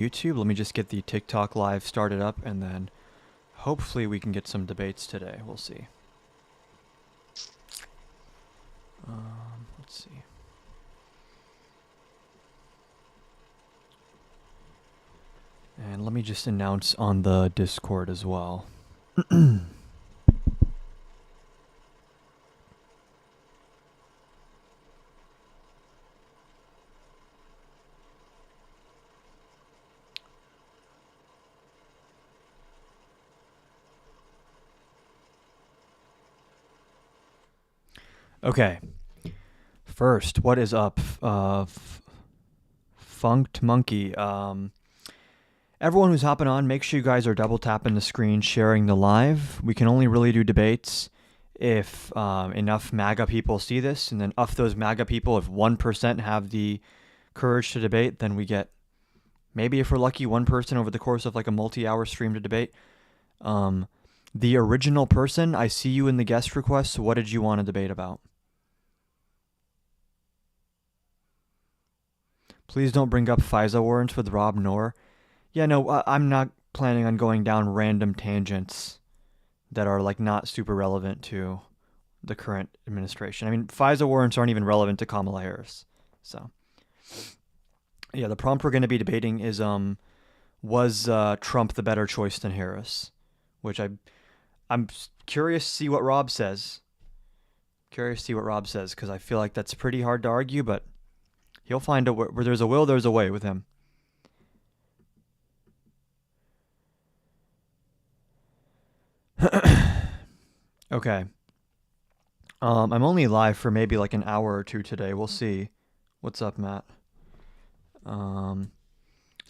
YouTube. Let me just get the TikTok live started up and then hopefully we can get some debates today. We'll see. Let's see. And let me just announce on the Discord as well. Okay. First, what is up? Funked Monkey. Everyone who's hopping on, make sure you guys are double tapping the screen, sharing the live. We can only really do debates if enough MAGA people see this, and then of those MAGA people, if 1% have the courage to debate, then we get, maybe if we're lucky, one person over the course of like a multi-hour stream to debate. The original person, I see you in the guest request, so what did you want to debate about? Please don't bring up FISA warrants with Rob Noor. Yeah, no, I'm not planning on going down random tangents that are like not super relevant to the current administration. I mean, FISA warrants aren't even relevant to Kamala Harris. So, yeah, the prompt we're going to be debating is was Trump the better choice than Harris? Which I'm curious to see what Rob says. Curious to see what Rob says because I feel like that's pretty hard to argue, but he'll find a where there's a will, there's a way with him. Okay. I'm only live for maybe like an hour or two today. We'll see. What's up, Matt? So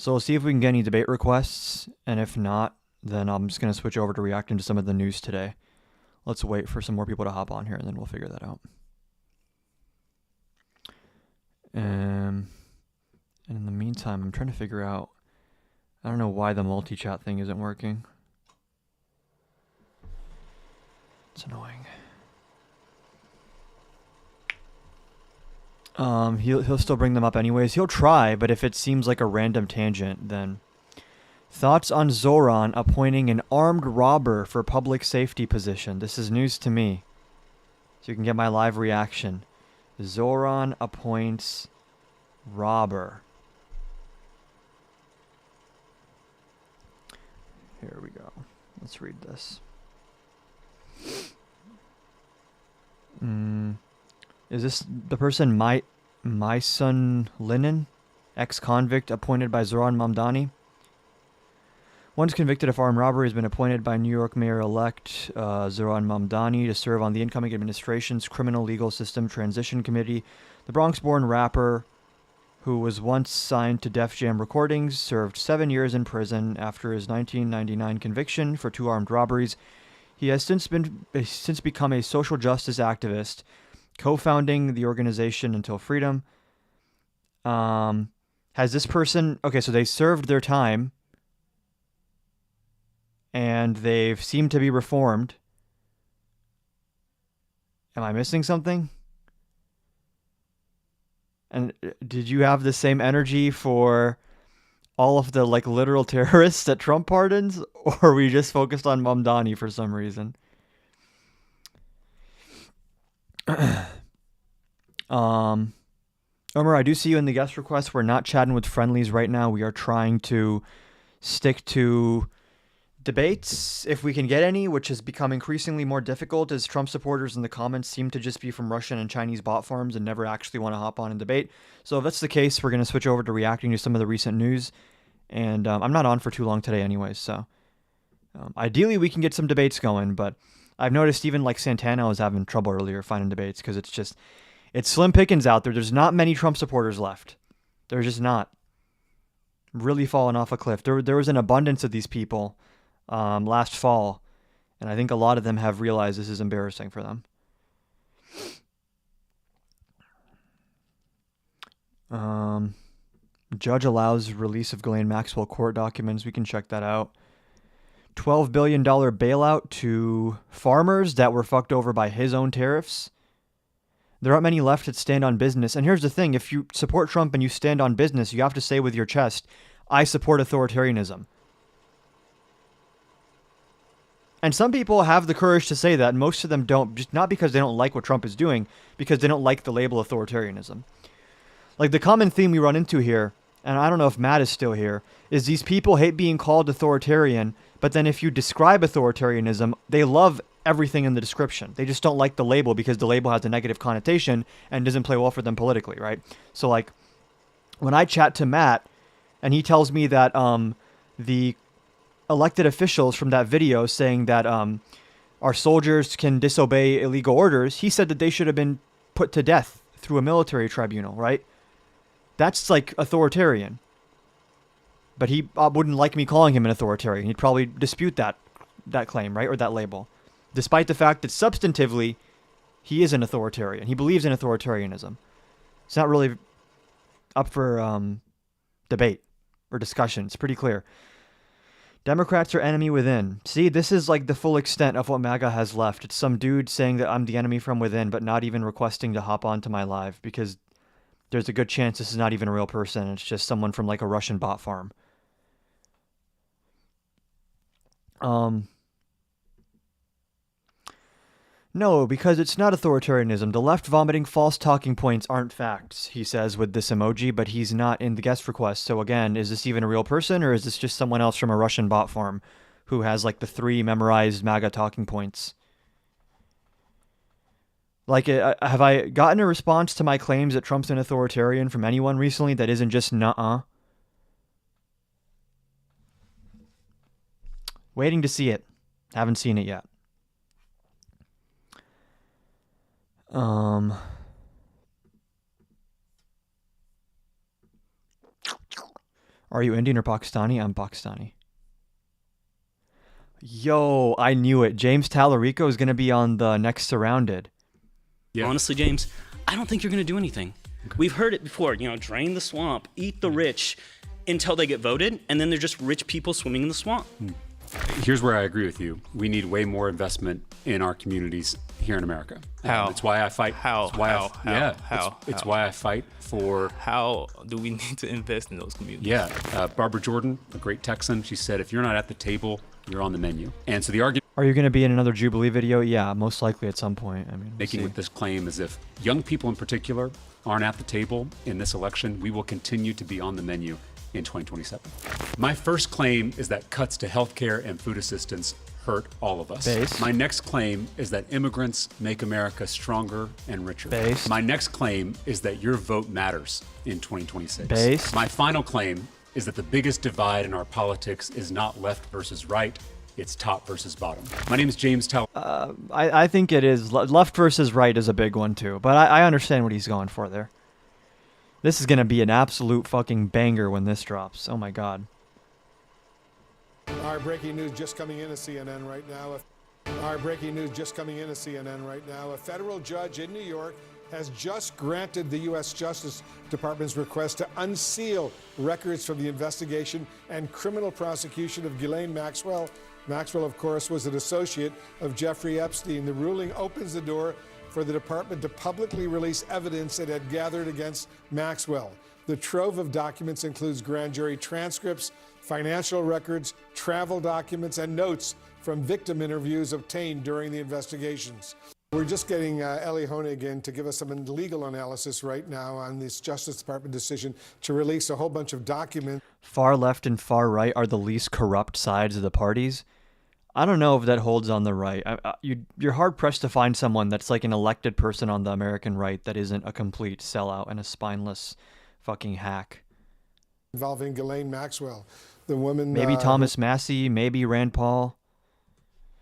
we'll see if we can get any debate requests, and if not, then I'm just going to switch over to reacting to some of the news today. Let's wait for some more people to hop on here, and then we'll figure that out. And in the meantime, I'm trying to figure out, I don't know why the multi-chat thing isn't working. It's annoying. He'll still bring them up anyways. He'll try, but if it seems like a random tangent, then... Thoughts on Zoran appointing an armed robber for public safety position. This is news to me. So you can get my live reaction. Zoran appoints robber. Here we go. Let's read this. Is this the person, my son Linen, ex-convict appointed by Zoran Mamdani? Once convicted of armed robbery, has been appointed by New York Mayor-elect Zoran Mamdani to serve on the incoming administration's Criminal Legal System Transition Committee. The Bronx-born rapper, who was once signed to Def Jam Recordings, served 7 years in prison after his 1999 conviction for 2 armed robberies. He has since become a social justice activist, co-founding the organization Until Freedom. Has this person... Okay, so they served their time, and they've seemed to be reformed. Am I missing something? And did you have the same energy for all of the like literal terrorists that Trump pardons, or are we just focused on Mamdani for some reason? Omar, I do see you in the guest request. We're not chatting with friendlies right now. We are trying to stick to debates, if we can get any, which has become increasingly more difficult as Trump supporters in the comments seem to just be from Russian and Chinese bot farms and never actually want to hop on and debate. So if that's the case, we're going to switch over to reacting to some of the recent news. And I'm not on for too long today anyways, so ideally we can get some debates going, but I've noticed even like Santana was having trouble earlier finding debates because it's slim pickings out there. There's not many Trump supporters left. There's just not. Really fallen off a cliff. There was an abundance of these people last fall, and I think a lot of them have realized this is embarrassing for them. Judge allows release of Ghislaine Maxwell court documents. We can check that out. $12 billion bailout to farmers that were fucked over by his own tariffs. There aren't many left that stand on business. And here's the thing. If you support Trump and you stand on business, you have to say with your chest, I support authoritarianism. And some people have the courage to say that, and most of them don't, just not because they don't like what Trump is doing, because they don't like the label authoritarianism. Like, the common theme we run into here, and I don't know if Matt is still here, is these people hate being called authoritarian, but then if you describe authoritarianism, they love everything in the description. They just don't like the label because the label has a negative connotation and doesn't play well for them politically, right? So, like, when I chat to Matt, and he tells me that the elected officials from that video saying that our soldiers can disobey illegal orders, he said that they should have been put to death through a military tribunal, right? That's like authoritarian. But he wouldn't like me calling him an authoritarian. He'd probably dispute that claim, right? Or that label. Despite the fact that substantively, he is an authoritarian. He believes in authoritarianism. It's not really up for debate or discussion. It's pretty clear. Democrats are enemy within. See, this is like the full extent of what MAGA has left. It's some dude saying that I'm the enemy from within, but not even requesting to hop onto my live because there's a good chance this is not even a real person. It's just someone from like a Russian bot farm. No, because it's not authoritarianism. The left vomiting false talking points aren't facts, he says with this emoji, but he's not in the guest request. So again, is this even a real person, or is this just someone else from a Russian bot farm who has like the 3 memorized MAGA talking points? Like, have I gotten a response to my claims that Trump's an authoritarian from anyone recently that isn't just nuh-uh? Waiting to see it. Haven't seen it yet. Are you Indian or Pakistani? I'm Pakistani. Yo, I knew it. James Tallarico is going to be on the next Surrounded. Yeah. Honestly, James, I don't think you're going to do anything. Okay. We've heard it before, drain the swamp, eat the rich until they get voted, and then they're just rich people swimming in the swamp. Here's where I agree with you. We need way more investment in our communities here in America. How? It's why I fight. How? It's why I fight for. How do we need to invest in those communities? Yeah. Barbara Jordan, a great Texan, she said, if you're not at the table, you're on the menu. And so the argument. Are you going to be in another Jubilee video? Yeah, most likely at some point. I mean, making with this claim is if young people in particular aren't at the table in this election, we will continue to be on the menu in 2027. My first claim is that cuts to healthcare and food assistance hurt all of us. Base. My next claim is that immigrants make America stronger and richer. Base. My next claim is that your vote matters in 2026. Base. My final claim is that the biggest divide in our politics is not left versus right, it's top versus bottom. My name is James Tell. I think it is. Left versus right is a big one too, but I understand what he's going for there. This is going to be an absolute fucking banger when this drops. Oh my God. Our breaking news just coming in at CNN right now. A federal judge in New York has just granted the U.S. Justice Department's request to unseal records from the investigation and criminal prosecution of Ghislaine Maxwell. Maxwell, of course, was an associate of Jeffrey Epstein. The ruling opens the door for the department to publicly release evidence it had gathered against Maxwell. The trove of documents includes grand jury transcripts, financial records, travel documents, and notes from victim interviews obtained during the investigations. We're just getting Ellie Honig in to give us some legal analysis right now on this Justice Department decision to release a whole bunch of documents. Far left and far right are the least corrupt sides of the parties. I don't know if that holds on the right. You're hard-pressed to find someone that's like an elected person on the American right that isn't a complete sellout and a spineless fucking hack. Involving Ghislaine Maxwell, the woman... Maybe Thomas Massie, maybe Rand Paul.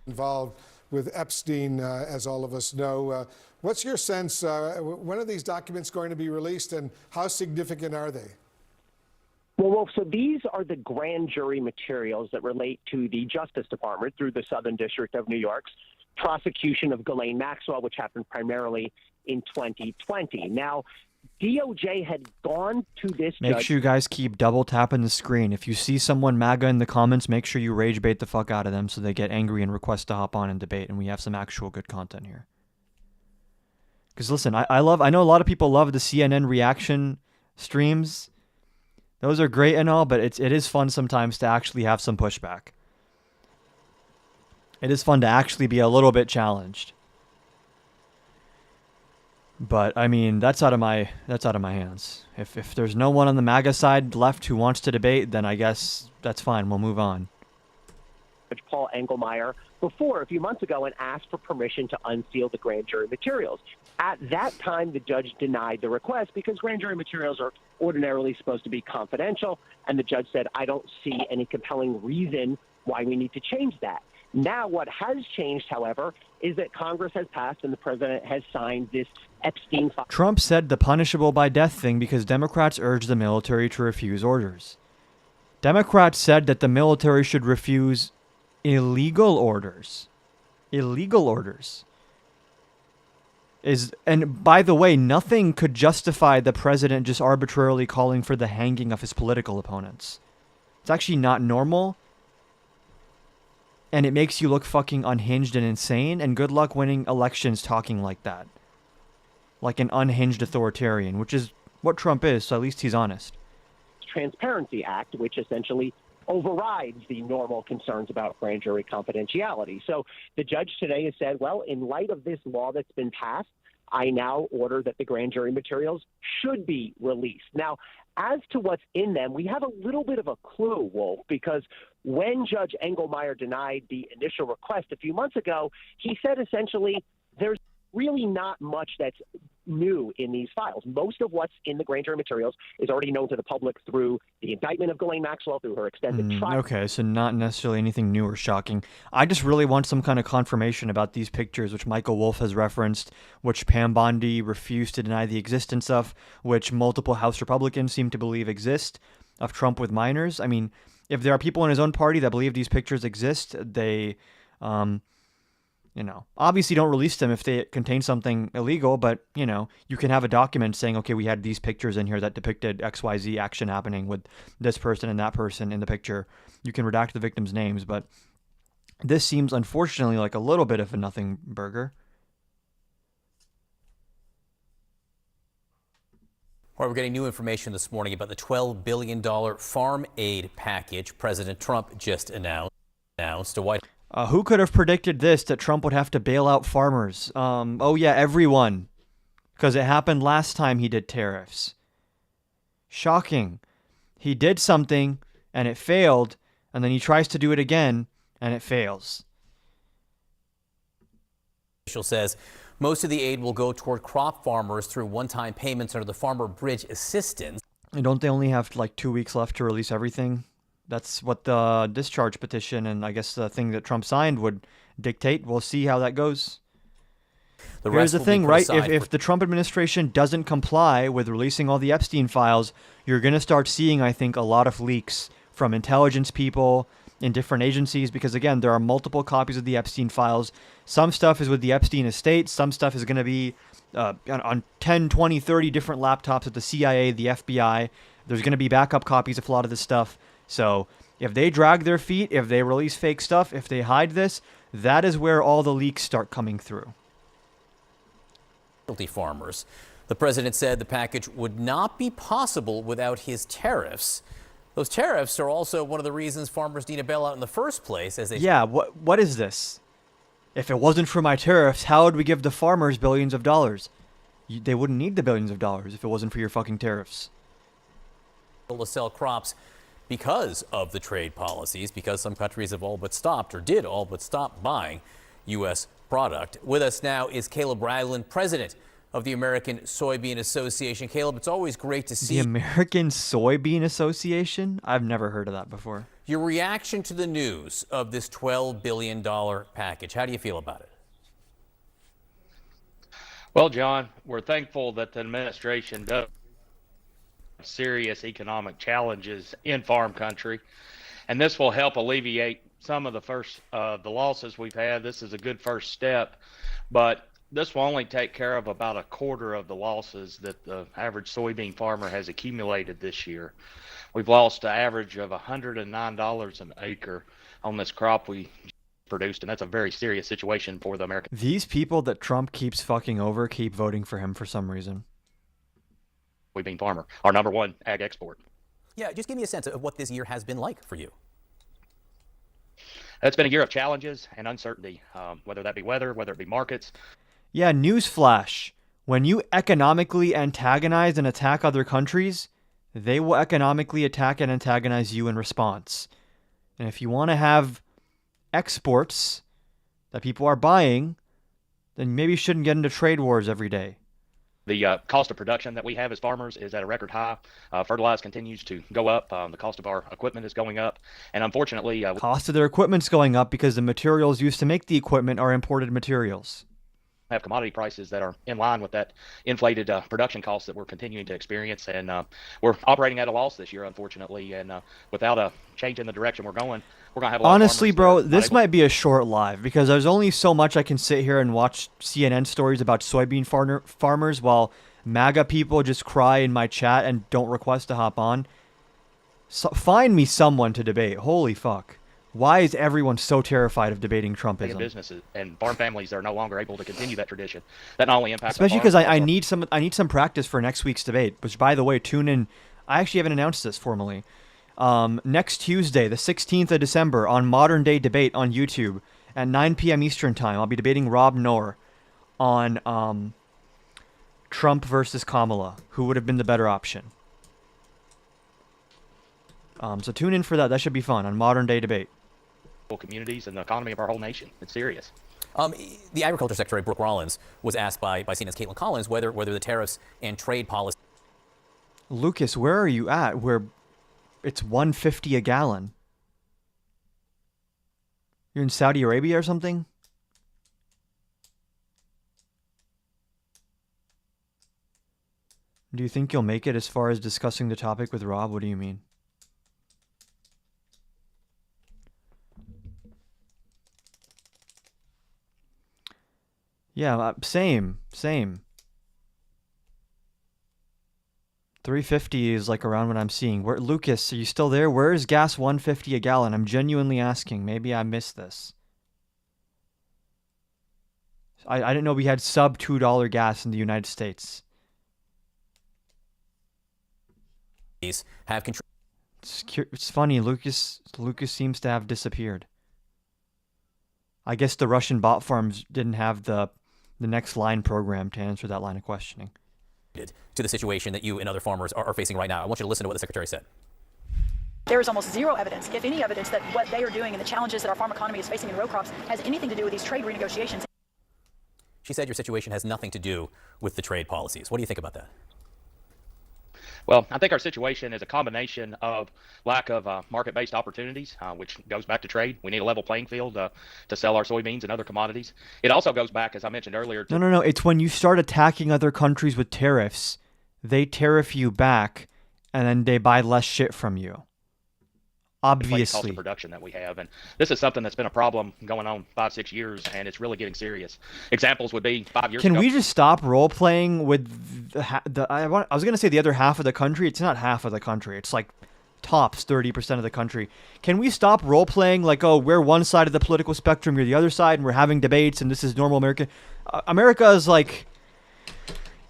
Involved with Epstein, as all of us know. What's your sense? When are these documents going to be released, and how significant are they? Well, so these are the grand jury materials that relate to the Justice Department through the Southern District of New York's prosecution of Ghislaine Maxwell, which happened primarily in 2020. Now, DOJ had gone to this judge. Make sure you guys keep double tapping the screen. If you see someone MAGA in the comments, make sure you rage bait the fuck out of them so they get angry and request to hop on and debate, and we have some actual good content here. Because listen, I know a lot of people love the CNN reaction streams. Those are great and all, but it is fun sometimes to actually have some pushback. It is fun to actually be a little bit challenged. But I mean, that's out of my hands. If there's no one on the MAGA side left who wants to debate, then I guess that's fine. We'll move on. Judge Paul Engelmeyer before a few months ago and asked for permission to unseal the grand jury materials. At that time, the judge denied the request because grand jury materials are ordinarily supposed to be confidential, and the judge said, I don't see any compelling reason why we need to change that. Now, what has changed, however, is that Congress has passed and the president has signed this Epstein file. Trump said the punishable by death thing because Democrats urged the military to refuse orders. Democrats said that the military should refuse illegal orders. Illegal orders. And by the way, nothing could justify the president just arbitrarily calling for the hanging of his political opponents. It's actually not normal. And it makes you look fucking unhinged and insane, and good luck winning elections talking like that. Like an unhinged authoritarian, which is what Trump is, so at least he's honest. Transparency Act, which essentially overrides the normal concerns about grand jury confidentiality. So the judge today has said, well, in light of this law that's been passed, I now order that the grand jury materials should be released. Now, as to what's in them, we have a little bit of a clue, Wolf, because when Judge Engelmeyer denied the initial request a few months ago, he said essentially there's really not much that's new in these files. Most of what's in the grand jury materials is already known to the public through the indictment of Ghislaine Maxwell, through her extended trial. Okay, so not necessarily anything new or shocking. I just really want some kind of confirmation about these pictures, which Michael Wolff has referenced, which Pam Bondi refused to deny the existence of, which multiple House Republicans seem to believe exist, of Trump with minors. I mean, if there are people in his own party that believe these pictures exist, they obviously don't release them if they contain something illegal, but, you can have a document saying, okay, we had these pictures in here that depicted XYZ action happening with this person and that person in the picture. You can redact the victims' names, but this seems unfortunately like a little bit of a nothing burger. All right, we're getting new information this morning about the $12 billion farm aid package President Trump just announced. Who could have predicted this, that Trump would have to bail out farmers? Everyone. Because it happened last time he did tariffs. Shocking. He did something, and it failed, and then he tries to do it again, and it fails. Official says most of the aid will go toward crop farmers through one-time payments under the Farmer Bridge Assistance. And don't they only have 2 weeks left to release everything? That's what the discharge petition and I guess the thing that Trump signed would dictate. We'll see how that goes. Here's the thing, right? If the Trump administration doesn't comply with releasing all the Epstein files, you're going to start seeing, I think, a lot of leaks from intelligence people in different agencies because, again, there are multiple copies of the Epstein files. Some stuff is with the Epstein estate. Some stuff is going to be on 10, 20, 30 different laptops at the CIA, the FBI. There's going to be backup copies of a lot of this stuff. So if they drag their feet, if they release fake stuff, if they hide this, that is where all the leaks start coming through. Farmers. The president said the package would not be possible without his tariffs. Those tariffs are also one of the reasons farmers need a bailout in the first place. What is this? If it wasn't for my tariffs, how would we give the farmers billions of dollars? They wouldn't need the billions of dollars if it wasn't for your fucking tariffs. To sell crops because of the trade policies, because some countries have all but stopped or did all but stop buying U.S. product. With us now is Caleb Ragland, president of the American Soybean Association. Caleb, it's always great to see the American Soybean Association? I've never heard of that before. Your reaction to the news of this $12 billion package. How do you feel about it? Well, John, we're thankful that the administration does serious economic challenges in farm country, and this will help alleviate some of the losses we've had. This is a good first step, but this will only take care of about a quarter of the losses that the average soybean farmer has accumulated this year. We've lost an average of $109 an acre on this crop we produced, and that's a very serious situation for the American. These people that Trump keeps fucking over keep voting for him for some reason. Soybean farmer, our number one ag export. Yeah, just give me a sense of what this year has been like for you. It's been a year of challenges and uncertainty, whether that be weather, whether it be markets. Yeah, newsflash. When you economically antagonize and attack other countries, they will economically attack and antagonize you in response. And if you want to have exports that people are buying, then maybe you shouldn't get into trade wars every day. The cost of production that we have as farmers is at a record high. Fertilizer continues to go up. The cost of our equipment is going up. And unfortunately, Cost of their equipment's going up because the materials used to make the equipment are imported materials. have commodity prices that are in line with that inflated production costs that we're continuing to experience. And we're operating at a loss this year, unfortunately. And without a change in the direction we're going to have a lot Honestly, of bro, this might be a short live because there's only so much I can sit here and watch CNN stories about soybean farmers while MAGA people just cry in my chat and don't request to hop on. So, find me someone to debate. Holy fuck. Why is everyone so terrified of debating Trumpism? businesses and farm families are no longer able to continue that tradition. That not only impacts Especially because I need some practice for next week's debate, which, by the way, tune in. I actually haven't announced this formally. Next Tuesday, the 16th of December, on Modern Day Debate on YouTube at 9 p.m. Eastern Time, I'll be debating Rob Noor on Trump versus Kamala. Who would have been the better option? So tune in for that. That should be fun on Modern Day Debate. communities and the economy of our whole nation. It's serious. The Agriculture Secretary, Brooke Rollins, was asked by CNN's Caitlin Collins whether the tariffs and trade policy... Lucas, where are you at? Where it's $1.50 a gallon. You're in Saudi Arabia or something? Do you think you'll make it as far as discussing the topic with Rob? What do you mean? Yeah, same. 350 is like around what I'm seeing. Where, Lucas, are you still there? Where is gas $1.50 a gallon? I'm genuinely asking. Maybe I missed this. I didn't know we had sub $2 gas in the United States. have It's funny. Lucas seems to have disappeared. I guess the Russian bot farms didn't have the next line program to answer that line of questioning. To the situation that you and other farmers are facing right now. I want you to listen to what the Secretary said. There is almost zero evidence, if any evidence, that what they are doing and the challenges that our farm economy is facing in row crops has anything to do with these trade renegotiations. She said your situation has nothing to do with the trade policies. What do you think about that? Well, I think our situation is a combination of lack of market-based opportunities, which goes back to trade. We need a level playing field to sell our soybeans and other commodities. It also goes back, as I mentioned earlier, to No. It's when you start attacking other countries with tariffs, they tariff you back, and then they buy less shit from you. cost Obviously. of production that we have. And this is something that's been a problem going on 5-6 years, and it's really getting serious. Examples would be 5 years ago. Can we just stop role playing with I was going to say the other half of the country. It's not half of the country. It's like tops 30% of the country. Can we stop role playing like, oh, we're one side of the political spectrum, you're the other side, and we're having debates, and this is normal America? America is like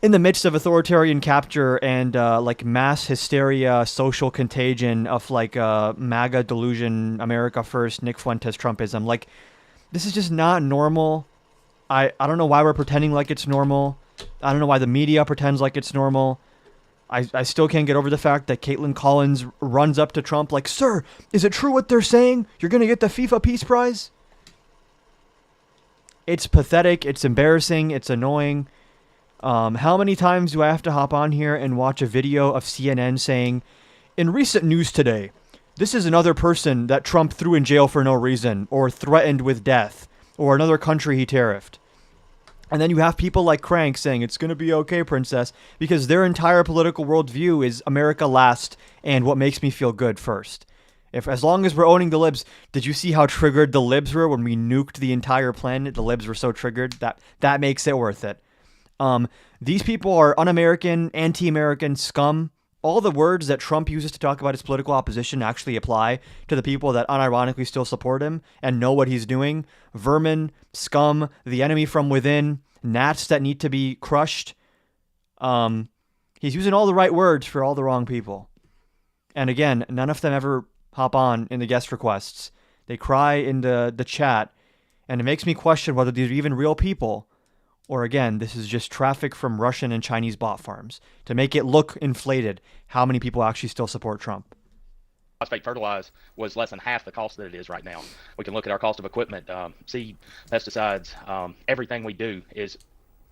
in the midst of authoritarian capture and like mass hysteria, social contagion of like MAGA delusion, America first, Nick Fuentes Trumpism. Like, this is just not normal. I don't know why we're pretending like it's normal. I don't know why the media pretends like it's normal. I still can't get over the fact that Caitlin Collins runs up to Trump like, "Sir, is it true what they're saying? You're going to get the FIFA Peace Prize?" It's pathetic. It's embarrassing. It's annoying. How many times do I have to hop on here and watch a video of CNN saying, "In recent news today, this is another person that Trump threw in jail for no reason or threatened with death or another country he tariffed." And then you have people like Crank saying, "It's going to be okay, princess," because their entire political worldview is America last and what makes me feel good first. As long as we're owning the libs, did you see how triggered the libs were when we nuked the entire planet? The libs were so triggered that makes it worth it. These people are un-American, anti-American scum. All the words that Trump uses to talk about his political opposition actually apply to the people that unironically still support him and know what he's doing. Vermin, scum, the enemy from within, gnats that need to be crushed. He's using all the right words for all the wrong people. And again, none of them ever hop on in the guest requests. They cry in the chat, and it makes me question whether these are even real people, or again, this is just traffic from Russian and Chinese bot farms to make it look inflated how many people actually still support Trump. Phosphate fertilizer was less than half the cost that it is right now. We can look at our cost of equipment, seed, pesticides, everything we do is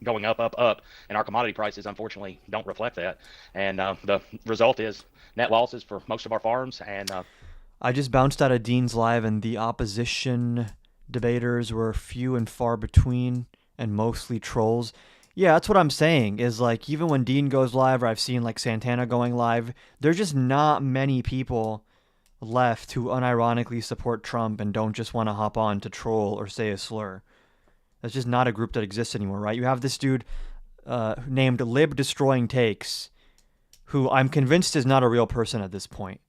going up, and our commodity prices, unfortunately, don't reflect that. And the result is net losses for most of our farms. And I just bounced out of Dean's Live, and the opposition debaters were few and far between, and mostly trolls. Yeah, that's what I'm saying, is like, even when Dean goes live, or I've seen like Santana going live, there's just not many people left who unironically support Trump and don't just want to hop on to troll or say a slur. That's just not a group that exists anymore, right? You have this dude named Lib Destroying Takes, who I'm convinced is not a real person at this point.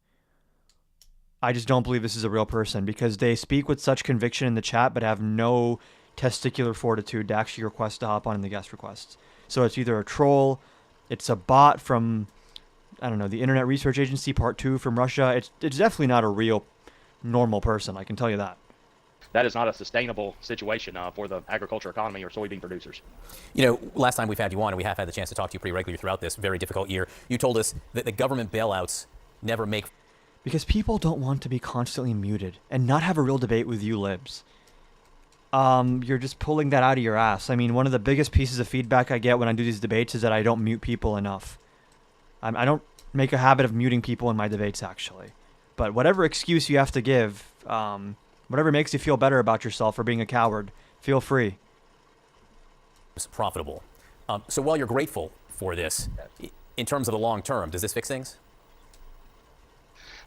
I just don't believe this is a real person, because they speak with such conviction in the chat but have no testicular fortitude to actually request to hop on in the guest requests. So it's either a troll, it's a bot from, I don't know, the Internet Research Agency Part 2 from Russia. It's definitely not a real normal person, I can tell you that. that is not a sustainable situation for the agriculture economy or soybean producers. You know, last time we've had you on, and we have had the chance to talk to you pretty regularly throughout this very difficult year, you told us that the government bailouts never make... Because people don't want to be constantly muted and not have a real debate with you libs. You're just pulling that out of your ass. I mean, one of the biggest pieces of feedback I get when I do these debates is that I don't mute people enough. I don't make a habit of muting people in my debates, actually. But whatever excuse you have to give, whatever makes you feel better about yourself for being a coward, feel free. It's profitable. So while you're grateful for this, in terms of the long term, does this fix things?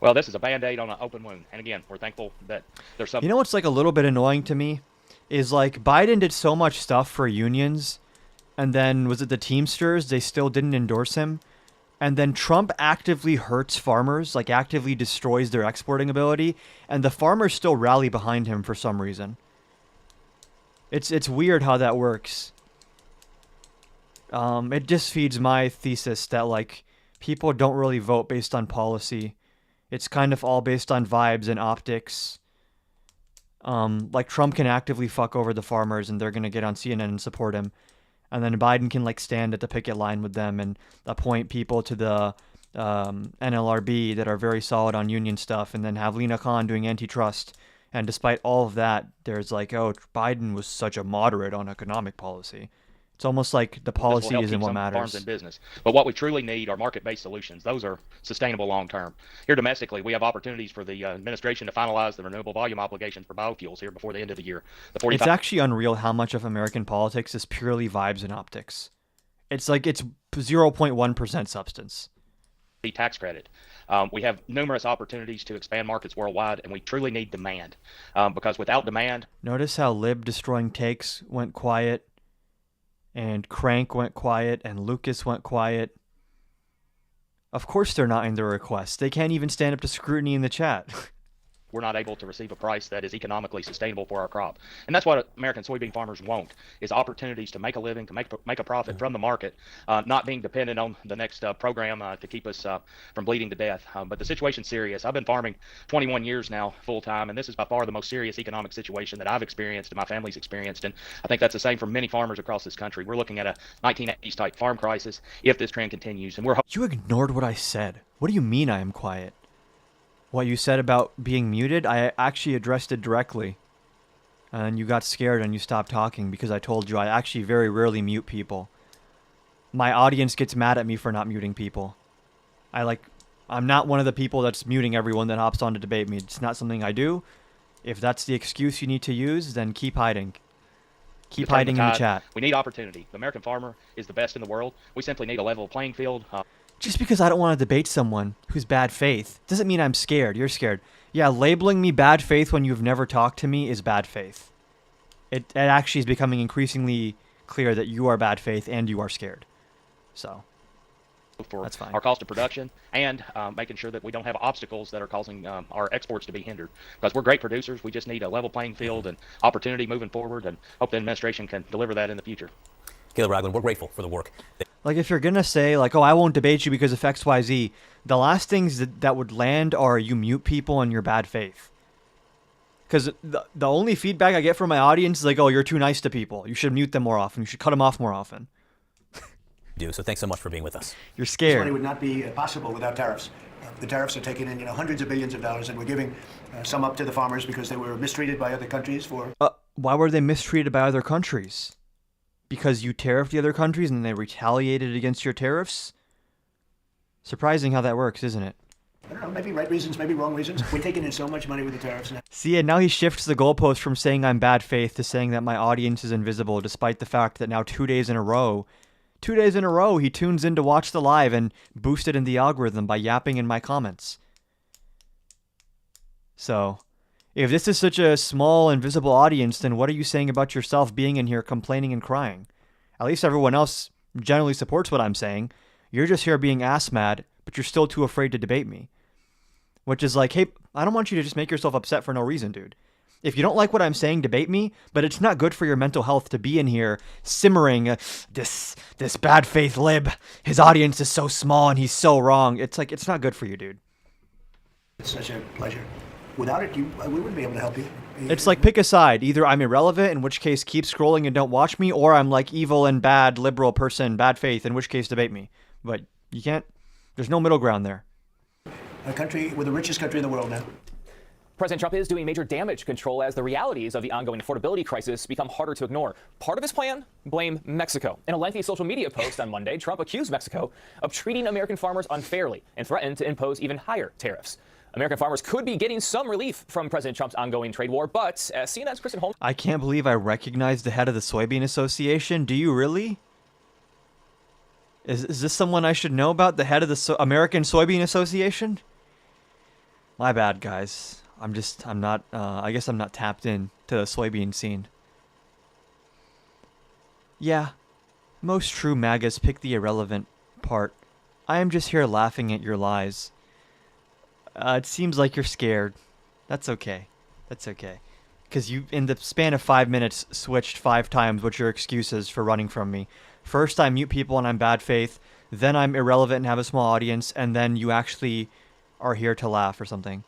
Well, this is a Band-Aid on an open wound. And again, we're thankful that there's some... You know what's like a little bit annoying to me? Is like Biden did so much stuff for unions, and then was it the Teamsters? They still didn't endorse him. And then Trump actively hurts farmers, like actively destroys their exporting ability, and the farmers still rally behind him for some reason. It's weird how that works. It just feeds my thesis that like people don't really vote based on policy. It's kind of all based on vibes and optics. Like Trump can actively fuck over the farmers and they're going to get on CNN and support him. And then Biden can like stand at the picket line with them and appoint people to the NLRB that are very solid on union stuff, and then have Lena Khan doing antitrust. And despite all of that, there's like, oh, Biden was such a moderate on economic policy. It's almost like the policy isn't what matters. Farms and business. But what we truly need are market-based solutions. Those are sustainable long-term. Here domestically, we have opportunities for the administration to finalize the renewable volume obligations for biofuels here before the end of the year. It's actually unreal how much of American politics is purely vibes and optics. It's like it's 0.1% substance. The tax credit. We have numerous opportunities to expand markets worldwide, and we truly need demand. Because without demand... Notice how Lib Destroying Takes went quiet, and Crank went quiet, and Lucas went quiet. Of course they're not in their requests. They can't even stand up to scrutiny in the chat. We're not able to receive a price that is economically sustainable for our crop. And that's what American soybean farmers want, is opportunities to make a living, to make a profit from the market, not being dependent on the next program to keep us from bleeding to death. But the situation's serious. I've been farming 21 years now full-time, and this is by far the most serious economic situation that I've experienced and my family's experienced. And I think that's the same for many farmers across this country. We're looking at a 1980s-type farm crisis if this trend continues. And You ignored what I said. What do you mean I am quiet? What you said about being muted, I actually addressed it directly. And you got scared and you stopped talking because I told you I actually very rarely mute people. My audience gets mad at me for not muting people. I'm not one of the people that's muting everyone that hops on to debate me. It's not something I do. If that's the excuse you need to use, then keep hiding. Keep hiding in the chat. We need opportunity. The American farmer is the best in the world. We simply need a level playing field. Just because I don't want to debate someone who's bad faith doesn't mean I'm scared. You're scared. Yeah, labeling me bad faith when you've never talked to me is bad faith. It actually is becoming increasingly clear that you are bad faith and you are scared. So, for that's fine. Our cost of production and making sure that we don't have obstacles that are causing our exports to be hindered. Because we're great producers. We just need a level playing field and opportunity moving forward, and hope the administration can deliver that in the future. Caleb Ragland, we're grateful for the work. Like, if you're going to say, like, oh, I won't debate you because of XYZ, the last things that would land are you mute people in your bad faith. Because the only feedback I get from my audience is like, oh, you're too nice to people. You should mute them more often. You should cut them off more often. So thanks so much for being with us. You're This scared. money would not be possible without tariffs. The tariffs are taking in, hundreds of billions of dollars, and we're giving some up to the farmers because they were mistreated by other countries for. Why were they mistreated by other countries? Because you tariffed the other countries and they retaliated against your tariffs? Surprising how that works, isn't it? I don't know, maybe right reasons, maybe wrong reasons. We're taking in so much money with the tariffs now. See, and now he shifts the goalpost from saying I'm bad faith to saying that my audience is invisible, despite the fact that now 2 days in a row, he tunes in to watch the live and boost it in the algorithm by yapping in my comments. So, if this is such a small, invisible audience, then what are you saying about yourself being in here complaining and crying? At least everyone else generally supports what I'm saying. You're just here being ass mad, but you're still too afraid to debate me. Which is like, hey, I don't want you to just make yourself upset for no reason, dude. If you don't like what I'm saying, debate me, but it's not good for your mental health to be in here simmering, this bad faith lib, his audience is so small and he's so wrong. It's like, it's not good for you, dude. It's such a pleasure. Without it, we wouldn't be able to help you. It's like, pick a side. Either I'm irrelevant, in which case keep scrolling and don't watch me, or I'm like evil and bad, liberal person, bad faith, in which case debate me. But you can't, there's no middle ground there. A country, we're the richest country in the world now. President Trump is doing major damage control as the realities of the ongoing affordability crisis become harder to ignore. Part of his plan? Blame Mexico. In a lengthy social media post on Monday, Trump accused Mexico of treating American farmers unfairly and threatened to impose even higher tariffs. American farmers could be getting some relief from President Trump's ongoing trade war, but as CNN's Kristen Holmes... I can't believe I recognize the head of the Soybean Association. Do you really? Is this someone I should know about? The head of the American Soybean Association? My bad, guys. I guess I'm not tapped in to the soybean scene. Yeah, most true MAGAs pick the irrelevant part. I am just here laughing at your lies. It seems like you're scared. That's okay. That's okay. Because you, in the span of 5 minutes, switched 5 times what your excuse is for running from me. First, I mute people and I'm bad faith. Then I'm irrelevant and have a small audience. And then you actually are here to laugh or something.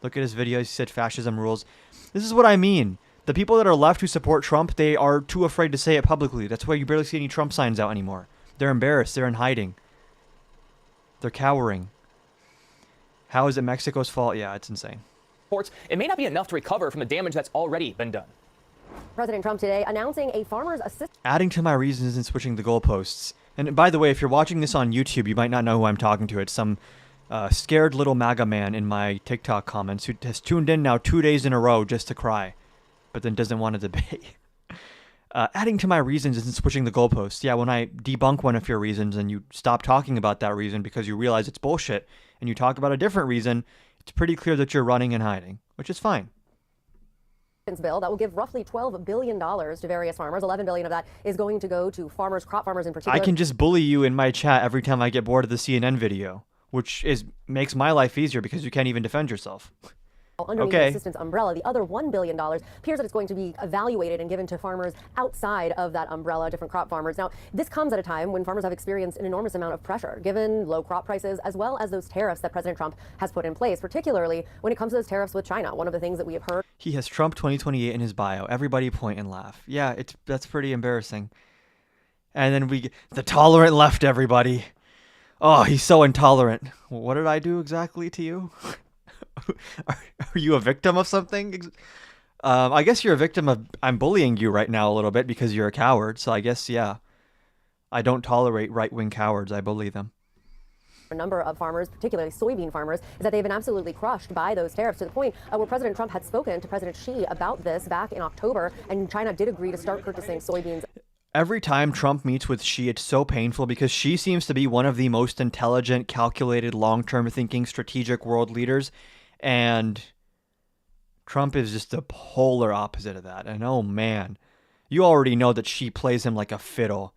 Look at his videos. He said fascism rules. This is what I mean. The people that are left who support Trump, they are too afraid to say it publicly. That's why you barely see any Trump signs out anymore. They're embarrassed. They're in hiding. They're cowering. How is it Mexico's fault? Yeah, it's insane. It may not be enough to recover from the damage that's already been done. President Trump today announcing a farmer's assistance. Adding to my reasons and switching the goalposts. And by the way, if you're watching this on YouTube, you might not know who I'm talking to. It's some scared little MAGA man in my TikTok comments who has tuned in now 2 days in a row just to cry, but then doesn't want to debate. Adding to my reasons isn't switching the goalposts. Yeah, when I debunk one of your reasons and you stop talking about that reason because you realize it's bullshit, and you talk about a different reason, it's pretty clear that you're running and hiding, which is fine. Bill that will give roughly $12 billion to various farmers. $11 billion of that is going to go to farmers, crop farmers in particular. I can just bully you in my chat every time I get bored of the CNN video, which makes my life easier because you can't even defend yourself. Underneath the assistance umbrella, the other $1 billion appears that it's going to be evaluated and given to farmers outside of that umbrella, different crop farmers. Now, this comes at a time when farmers have experienced an enormous amount of pressure, given low crop prices, as well as those tariffs that President Trump has put in place, particularly when it comes to those tariffs with China. One of the things that we have heard. He has Trump 2028 in his bio. Everybody point and laugh. Yeah, that's pretty embarrassing. And then we get the tolerant left, everybody. Oh, he's so intolerant. What did I do exactly to you? Are you a victim of something? I guess you're a victim of, I'm bullying you right now a little bit because you're a coward. So I guess, yeah, I don't tolerate right-wing cowards. I bully them. A number of farmers, particularly soybean farmers, is that they've been absolutely crushed by those tariffs to the point where President Trump had spoken to President Xi about this back in October, and China did agree to start purchasing soybeans. Every time Trump meets with Xi, it's so painful because Xi seems to be one of the most intelligent, calculated, long-term thinking, strategic world leaders. And Trump is just the polar opposite of that. And oh man, you already know that Xi plays him like a fiddle.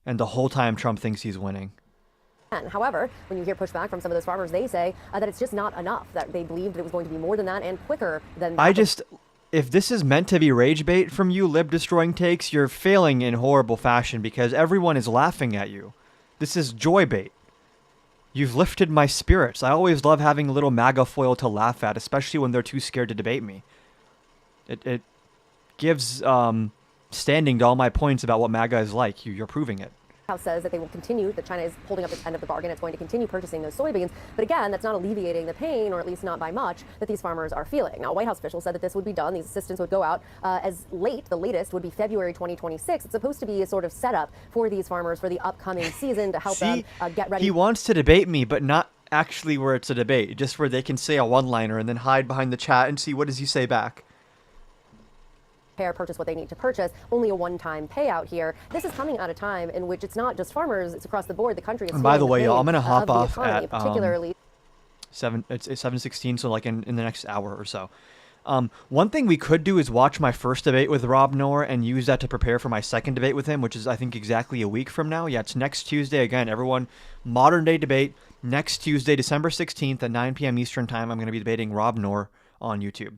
And the whole time Trump thinks he's winning. However, when you hear pushback from some of those farmers, they say that it's just not enough, that they believed it was going to be more than that and quicker than that. If this is meant to be rage bait from you, lib destroying takes, you're failing in horrible fashion because everyone is laughing at you. This is joy bait. You've lifted my spirits. I always love having a little MAGA foil to laugh at, especially when they're too scared to debate me. It gives standing to all my points about what MAGA is like. You're proving it. House says that they will continue, that China is holding up its end of the bargain. It's going to continue purchasing those soybeans. But again, that's not alleviating the pain, or at least not by much, that these farmers are feeling. Now, White House officials said that this would be done. These assistance would go out the latest would be February 2026. It's supposed to be a sort of setup for these farmers for the upcoming season to help them get ready. He wants to debate me, but not actually where it's a debate, just where they can say a one-liner and then hide behind the chat and see what does he say back. Purchase what they need to purchase, only a one-time payout here. This is coming at a time in which it's not just farmers, it's across the board. The country is and by the way, y'all, I'm gonna hop off economy, at particularly it's 7:16, so like in the next hour or so. One thing we could do is watch my first debate with Rob Noor and use that to prepare for my second debate with him, which is I think exactly a week from now. Yeah, it's next Tuesday. Again, everyone, modern day debate next Tuesday, December 16th at 9 p.m. Eastern time. I'm going to be debating Rob Noor on YouTube.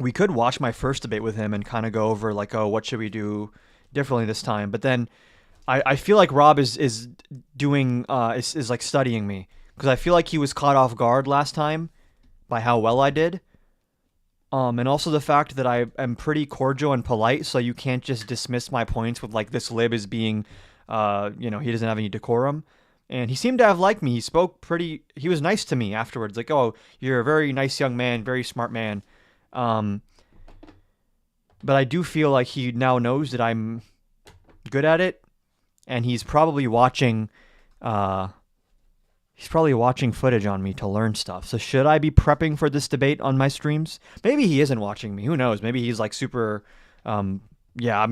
We could watch my first debate with him and kind of go over like, oh, what should we do differently this time? But then I feel like Rob is doing is like studying me, because I feel like he was caught off guard last time by how well I did. And also the fact that I am pretty cordial and polite, so you can't just dismiss my points with like this lib as being, he doesn't have any decorum. And he seemed to have liked me. He was nice to me afterwards. Like, oh, you're a very nice young man, very smart man. But I do feel like he now knows that I'm good at it, and he's probably watching footage on me to learn stuff. So should I be prepping for this debate on my streams? Maybe he isn't watching me. Who knows? Maybe he's like super, I'm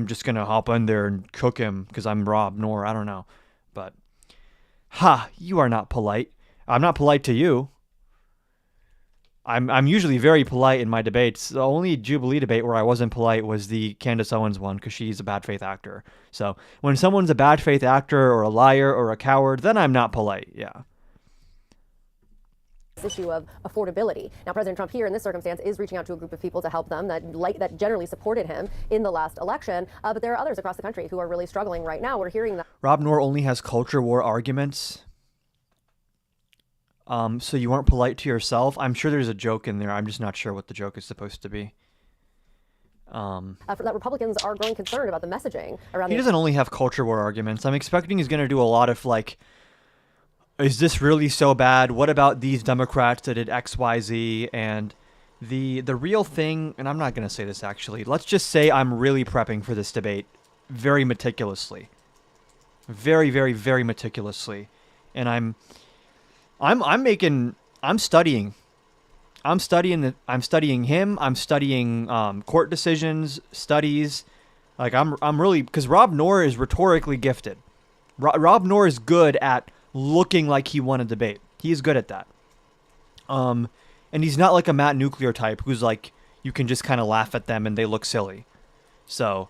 just going to hop in there and cook him because I'm Rob Noor. I don't know. But, you are not polite. I'm not polite to you. I'm usually very polite in my debates. The only Jubilee debate where I wasn't polite was the Candace Owens one, because she's a bad faith actor. So when someone's a bad faith actor or a liar or a coward, then I'm not polite. Yeah. This issue of affordability. Now, President Trump here in this circumstance is reaching out to a group of people to help them that generally supported him in the last election. But there are others across the country who are really struggling right now. We're hearing that Rob Noor only has culture war arguments. So you weren't polite to yourself. I'm sure there's a joke in there. I'm just not sure what the joke is supposed to be. that Republicans are growing concerned about the messaging around. He doesn't only have culture war arguments. I'm expecting he's going to do a lot of like, is this really so bad? What about these Democrats that did X, Y, Z? And the real thing, and I'm not going to say this actually. Let's just say I'm really prepping for this debate very meticulously. Very, very, very meticulously. And I'm studying. I'm studying him. I'm studying court decisions, studies. Like I'm really, because Rob Noor is rhetorically gifted. Rob Noor is good at looking like he won a debate. He is good at that. And he's not like a Matt Nuclear type who's like, you can just kind of laugh at them and they look silly. So,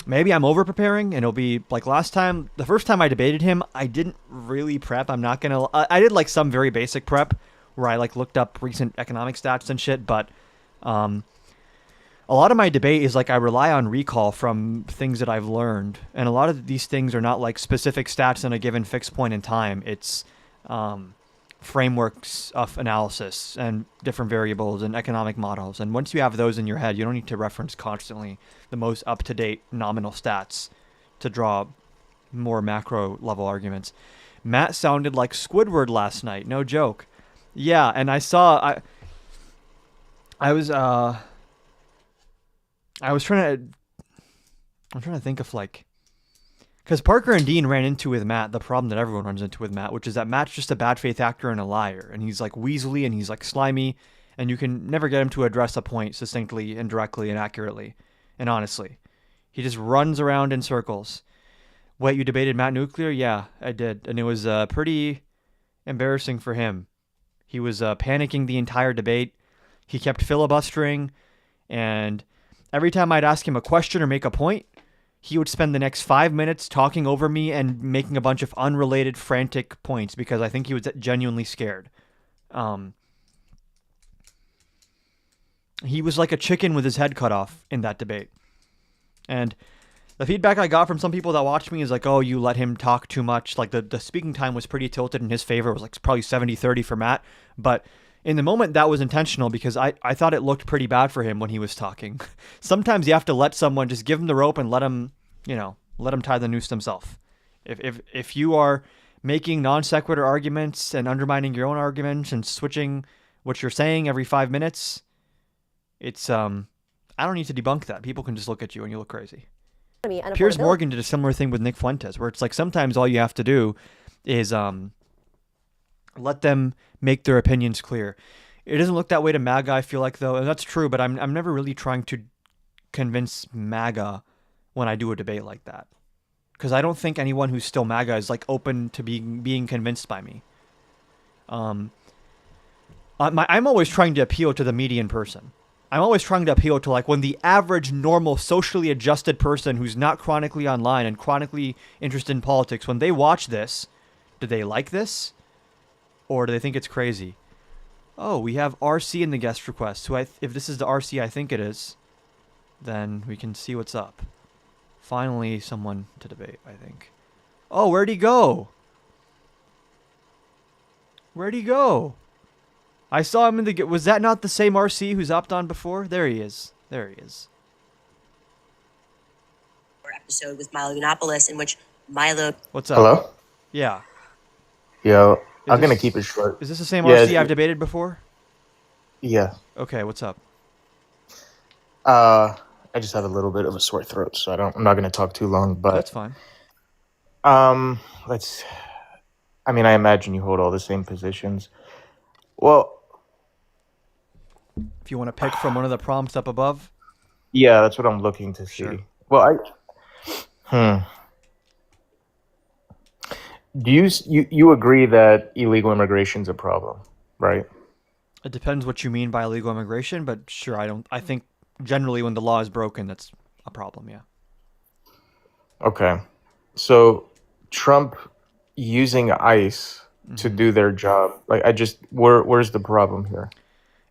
maybe I'm over preparing and it'll be like last time. The first time I debated him, I didn't really prep. I'm not going to, I did like some very basic prep where I like looked up recent economic stats and shit. But, a lot of my debate is like I rely on recall from things that I've learned. And a lot of these things are not like specific stats in a given fixed point in time. It's frameworks of analysis and different variables and economic models. And once you have those in your head, you don't need to reference constantly the most up-to-date nominal stats to draw more macro level arguments. Matt sounded like Squidward last night. No joke. Yeah, and I was trying to think of like, because Parker and Dean ran into with Matt the problem that everyone runs into with Matt, which is that Matt's just a bad faith actor and a liar, and he's like weaselly and he's like slimy, and you can never get him to address a point succinctly and directly and accurately and honestly. He just runs around in circles. Wait, you debated Matt Nuclear? Yeah, I did, and it was pretty embarrassing for him. He was panicking the entire debate. He kept filibustering, and every time I'd ask him a question or make a point, he would spend the next 5 minutes talking over me and making a bunch of unrelated, frantic points because I think he was genuinely scared. He was like a chicken with his head cut off in that debate. And The feedback I got from some people that watched me is like, oh, you let him talk too much. Like the speaking time was pretty tilted in his favor. It was like probably 70-30 for Matt. But in the moment, that was intentional because I thought it looked pretty bad for him when he was talking. Sometimes you have to let someone, just give him the rope and let him tie the noose himself. If you are making non sequitur arguments and undermining your own arguments and switching what you're saying every 5 minutes, it's I don't need to debunk that. People can just look at you and you look crazy. Piers Morgan did a similar thing with Nick Fuentes, where it's like sometimes all you have to do is let them make their opinions clear. It doesn't look that way to MAGA, I feel like, though, and that's true, but I'm never really trying to convince MAGA when I do a debate like that. Because I don't think anyone who's still MAGA is like open to being convinced by me. I'm always trying to appeal to the median person. I'm always trying to appeal to like when the average, normal, socially adjusted person who's not chronically online and chronically interested in politics, when they watch this, do they like this? Or do they think it's crazy? Oh, we have RC in the guest request. So if this is the RC I think it is, then we can see what's up. Finally, someone to debate, I think. Oh, where'd he go? Where'd he go? I saw him in the... Was that not the same RC who's hopped on before? There he is. There he is. Episode with Milo Yiannopoulos in which Milo... What's up? Hello? Yeah. Yo, I'm going to keep it short. Is this the same RC I've debated before? Yeah. Okay, what's up? I just have a little bit of a sore throat, so I'm not going to talk too long, but... That's fine. I imagine you hold all the same positions. Well... If you want to pick from one of the prompts up above? Yeah, that's what I'm looking to see. Sure. Well, Do you agree that illegal immigration is a problem, right? It depends what you mean by illegal immigration, but sure, I think generally when the law is broken, that's a problem, yeah. Okay. So Trump using ICE to do their job, where's the problem here?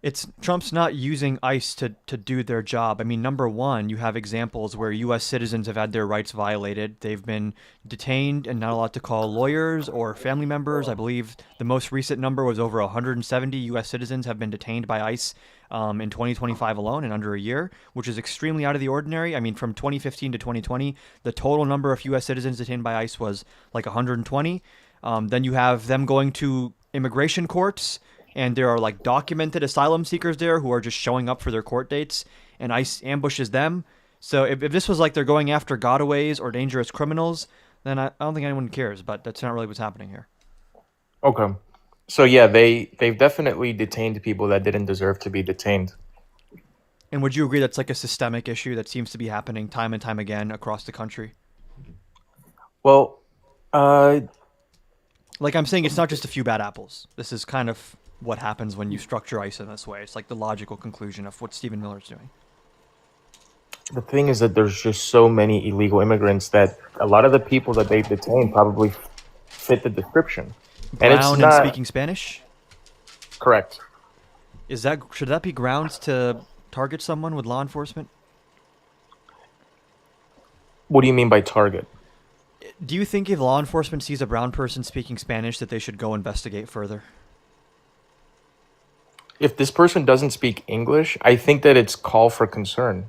It's Trump's not using ICE to do their job. I mean, number one, you have examples where U.S. citizens have had their rights violated. They've been detained and not allowed to call lawyers or family members. I believe the most recent number was over 170 U.S. citizens have been detained by ICE in 2025 alone, in under a year, which is extremely out of the ordinary. I mean, from 2015 to 2020, the total number of U.S. citizens detained by ICE was like 120. Then you have them going to immigration courts, and there are like documented asylum seekers there who are just showing up for their court dates, and ICE ambushes them. So if this was like they're going after gotaways or dangerous criminals, then I don't think anyone cares, but that's not really what's happening here. Okay. So yeah, they've definitely detained people that didn't deserve to be detained. And would you agree that's like a systemic issue that seems to be happening time and time again across the country? Well, like I'm saying, it's not just a few bad apples. This is kind of what happens when you structure ICE in this way. It's like the logical conclusion of what Stephen Miller's doing. The thing is that there's just so many illegal immigrants that a lot of the people that they detain probably fit the description. Brown and speaking Spanish? Correct. Should that be grounds to target someone with law enforcement? What do you mean by target? Do you think if law enforcement sees a brown person speaking Spanish that they should go investigate further? If this person doesn't speak English, I think that it's call for concern.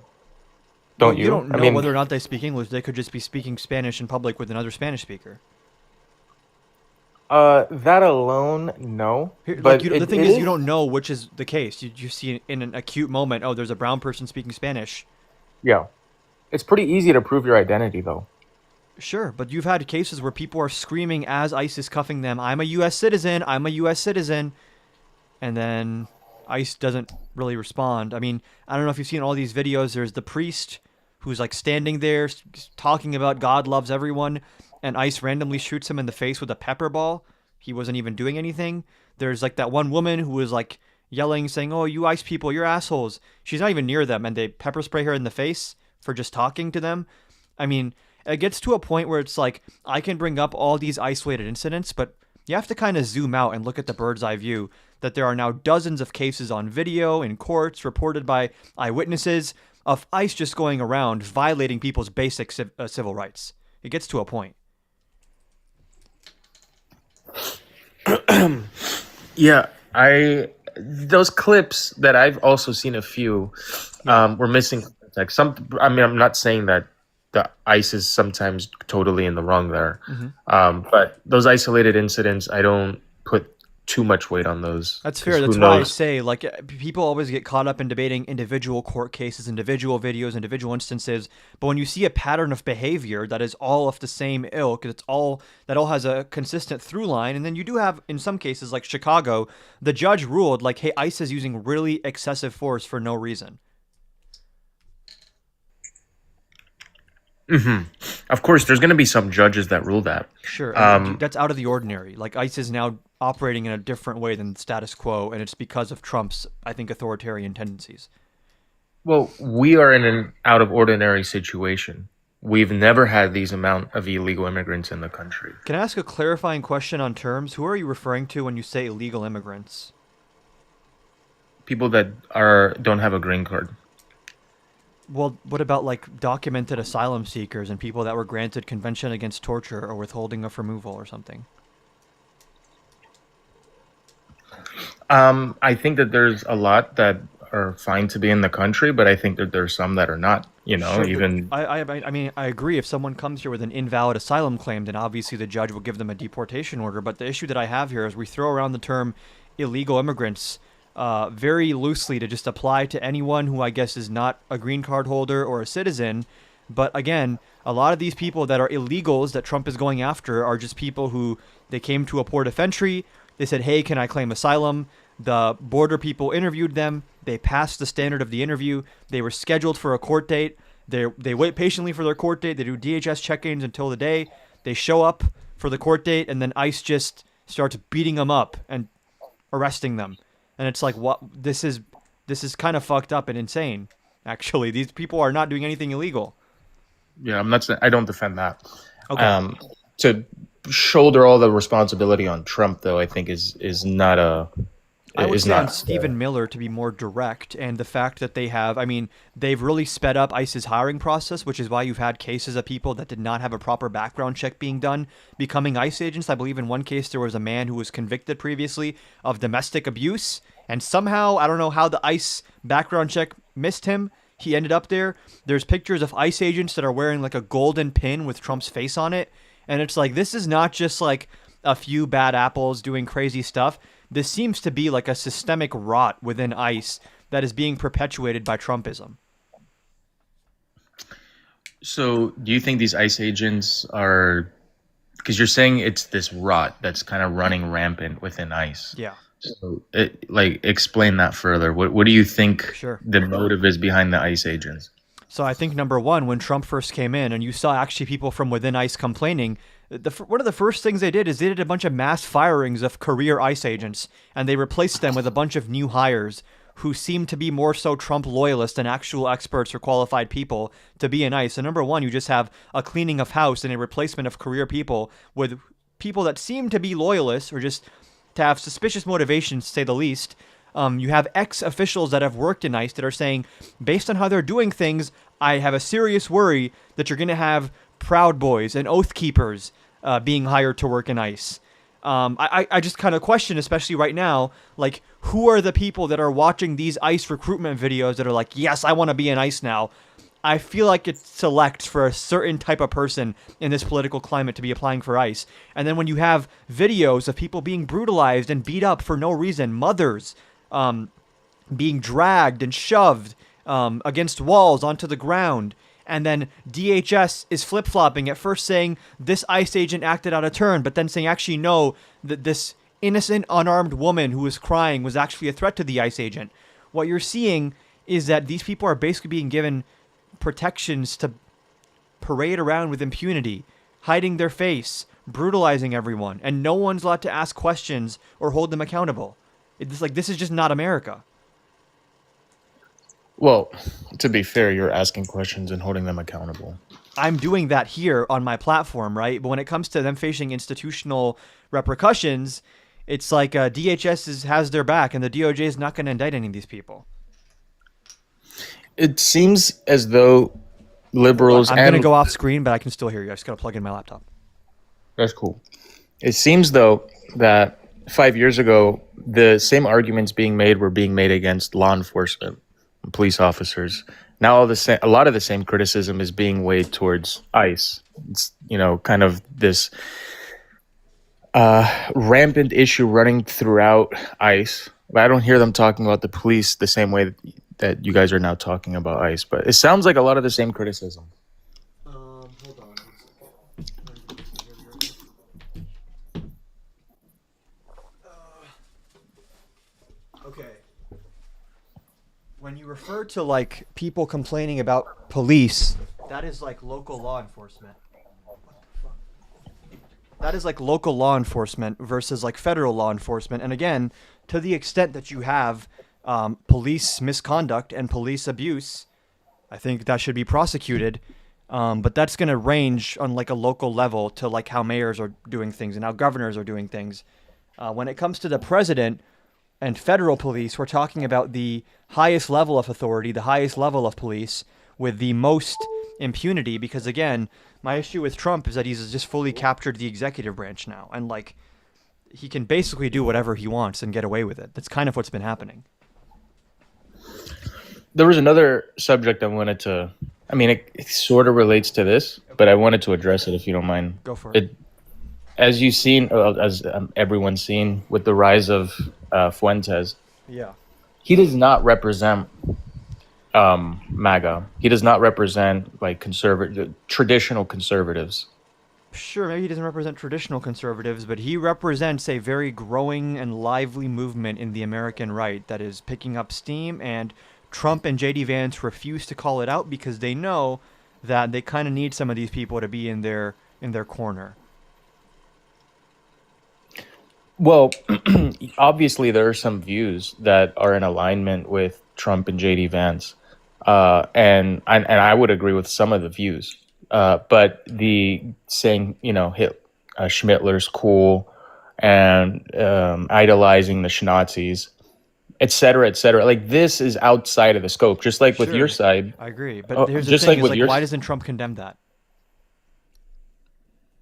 Don't you? You don't know whether or not they speak English. They could just be speaking Spanish in public with another Spanish speaker. That alone, no. But the thing is, you don't know which is the case. You see in an acute moment, oh, there's a brown person speaking Spanish. Yeah. It's pretty easy to prove your identity, though. Sure, but you've had cases where people are screaming as ICE is cuffing them, I'm a U.S. citizen, I'm a U.S. citizen, and then ICE doesn't really respond. I mean, I don't know if you've seen all these videos. There's the priest who's like standing there talking about God loves everyone, and ICE randomly shoots him in the face with a pepper ball. He wasn't even doing anything. There's like that one woman who was like yelling, saying, oh, you ICE people, you're assholes. She's not even near them, and they pepper spray her in the face for just talking to them. I mean, it gets to a point where it's like, I can bring up all these isolated incidents, but you have to kind of zoom out and look at the bird's eye view that there are now dozens of cases on video in courts reported by eyewitnesses of ICE just going around violating people's basic civil rights. It gets to a point. Yeah, those clips that I've also seen a few were missing context. I'm not saying that the ICE is sometimes totally in the wrong there, but those isolated incidents, I don't put too much weight on those. That's fair. That's why I say, like, people always get caught up in debating individual court cases, individual videos, individual instances. But when you see a pattern of behavior that is all of the same ilk, that all has a consistent through line, and then you do have, in some cases, like Chicago, the judge ruled, like, hey, ICE is using really excessive force for no reason. Of course, there's going to be some judges that rule that. Sure, and that's out of the ordinary. Like, ICE is now operating in a different way than the status quo, and it's because of Trump's, I think, authoritarian tendencies. Well, we are in an out of ordinary situation. We've never had these amount of illegal immigrants in the country. Can I ask a clarifying question on terms? Who are you referring to when you say illegal immigrants? People that don't have a green card. Well, what about, like, documented asylum seekers and people that were granted Convention Against Torture or withholding of removal or something? I think that there's a lot that are fine to be in the country, but I think that there's some that are not, Sure, even... I mean, I agree. If someone comes here with an invalid asylum claim, then obviously the judge will give them a deportation order. But the issue that I have here is we throw around the term illegal immigrants very loosely to just apply to anyone who I guess is not a green card holder or a citizen. But again, a lot of these people that are illegals that Trump is going after are just people who they came to a port of entry. They said, hey, can I claim asylum? The border people interviewed them. They passed the standard of the interview. They were scheduled for a court date. They wait patiently for their court date. They do DHS check-ins until the day. They show up for the court date, and then ICE just starts beating them up and arresting them. And it's like, what? This is kind of fucked up and insane. Actually, these people are not doing anything illegal. Yeah, I don't defend that. Okay. To shoulder all the responsibility on Trump, though, I think is not a. I would say on Stephen Miller to be more direct, and the fact that they've really sped up ICE's hiring process, which is why you've had cases of people that did not have a proper background check being done becoming ICE agents. I believe in one case there was a man who was convicted previously of domestic abuse, and somehow, I don't know how the ICE background check missed him. He ended up there. There's pictures of ICE agents that are wearing like a golden pin with Trump's face on it, and it's like, this is not just like a few bad apples doing crazy stuff. This seems to be like a systemic rot within ICE that is being perpetuated by Trumpism. So do you think these ICE agents are, because you're saying it's this rot that's kind of running rampant within ICE. Yeah. So explain that further. What do you think Sure. the motive is behind the ICE agents? So I think number one, when Trump first came in and you saw actually people from within ICE complaining, one of the first things they did is they did a bunch of mass firings of career ICE agents, and they replaced them with a bunch of new hires who seemed to be more so Trump loyalists than actual experts or qualified people to be in ICE. So number one, you just have a cleaning of house and a replacement of career people with people that seem to be loyalists or just to have suspicious motivations, to say the least. You have ex-officials that have worked in ICE that are saying, based on how they're doing things, I have a serious worry that you're going to have Proud Boys and Oath Keepers being hired to work in ICE. I just kind of question, especially right now, like, who are the people that are watching these ICE recruitment videos that are like, yes, I want to be in ICE now? I feel like it selects for a certain type of person in this political climate to be applying for ICE. And then when you have videos of people being brutalized and beat up for no reason, mothers being dragged and shoved against walls onto the ground, and then DHS is flip-flopping, at first saying this ICE agent acted out of turn, but then saying, actually, no, that this innocent, unarmed woman who was crying was actually a threat to the ICE agent. What you're seeing is that these people are basically being given protections to parade around with impunity, hiding their face, brutalizing everyone, and no one's allowed to ask questions or hold them accountable. It's like, this is just not America. Well, to be fair, you're asking questions and holding them accountable. I'm doing that here on my platform, right? But when it comes to them facing institutional repercussions, it's like DHS has their back, and the DOJ is not going to indict any of these people. It seems as though liberals I'm going to go off screen, but I can still hear you. I just got to plug in my laptop. That's cool. It seems, though, that 5 years ago, the same arguments being made were being made against law enforcement, and police officers. Now, a lot of the same criticism is being weighed towards ICE. It's, kind of this rampant issue running throughout ICE. But I don't hear them talking about the police the same way that you guys are now talking about ICE. But it sounds like a lot of the same criticism. Hold on. Okay. When you refer to like people complaining about police, that is like local law enforcement. That is like local law enforcement versus like federal law enforcement. And again, to the extent that you have police misconduct and police abuse, I think that should be prosecuted. But that's going to range on like a local level to like how mayors are doing things and how governors are doing things. When it comes to the president and federal police, we're talking about the highest level of authority, the highest level of police with the most impunity. Because again, my issue with Trump is that he's just fully captured the executive branch now. And like, he can basically do whatever he wants and get away with it. That's kind of what's been happening. There was another subject I wanted to, it sort of relates to this, but I wanted to address it if you don't mind. Go for it. As you've seen, as everyone's seen with the rise of Fuentes, yeah, he does not represent MAGA. He does not represent like traditional conservatives. Sure, maybe he doesn't represent traditional conservatives, but he represents a very growing and lively movement in the American right that is picking up steam, and Trump and J.D. Vance refuse to call it out because they know that they kind of need some of these people to be in their corner. Well, obviously there are some views that are in alignment with Trump and J.D. Vance, and I would agree with some of the views. But the saying, Schmittler's cool and idolizing the Schnazis, et cetera, like this is outside of the scope, just like with your side. I agree. But here's the thing, why doesn't Trump condemn that?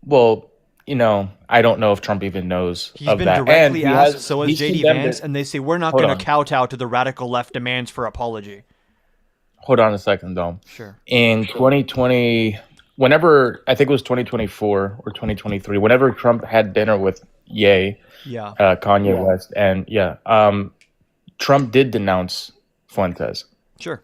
Well, I don't know if Trump even knows He's of been that. directly And asked, so has J.D. Vance, and they say, we're not Hold going on. to kowtow to the radical left demands for apology. Hold on a second, though. Sure. In 2020, whenever, I think it was 2024 or 2023, whenever Trump had dinner with Kanye West, and Trump did denounce Fuentes. Sure.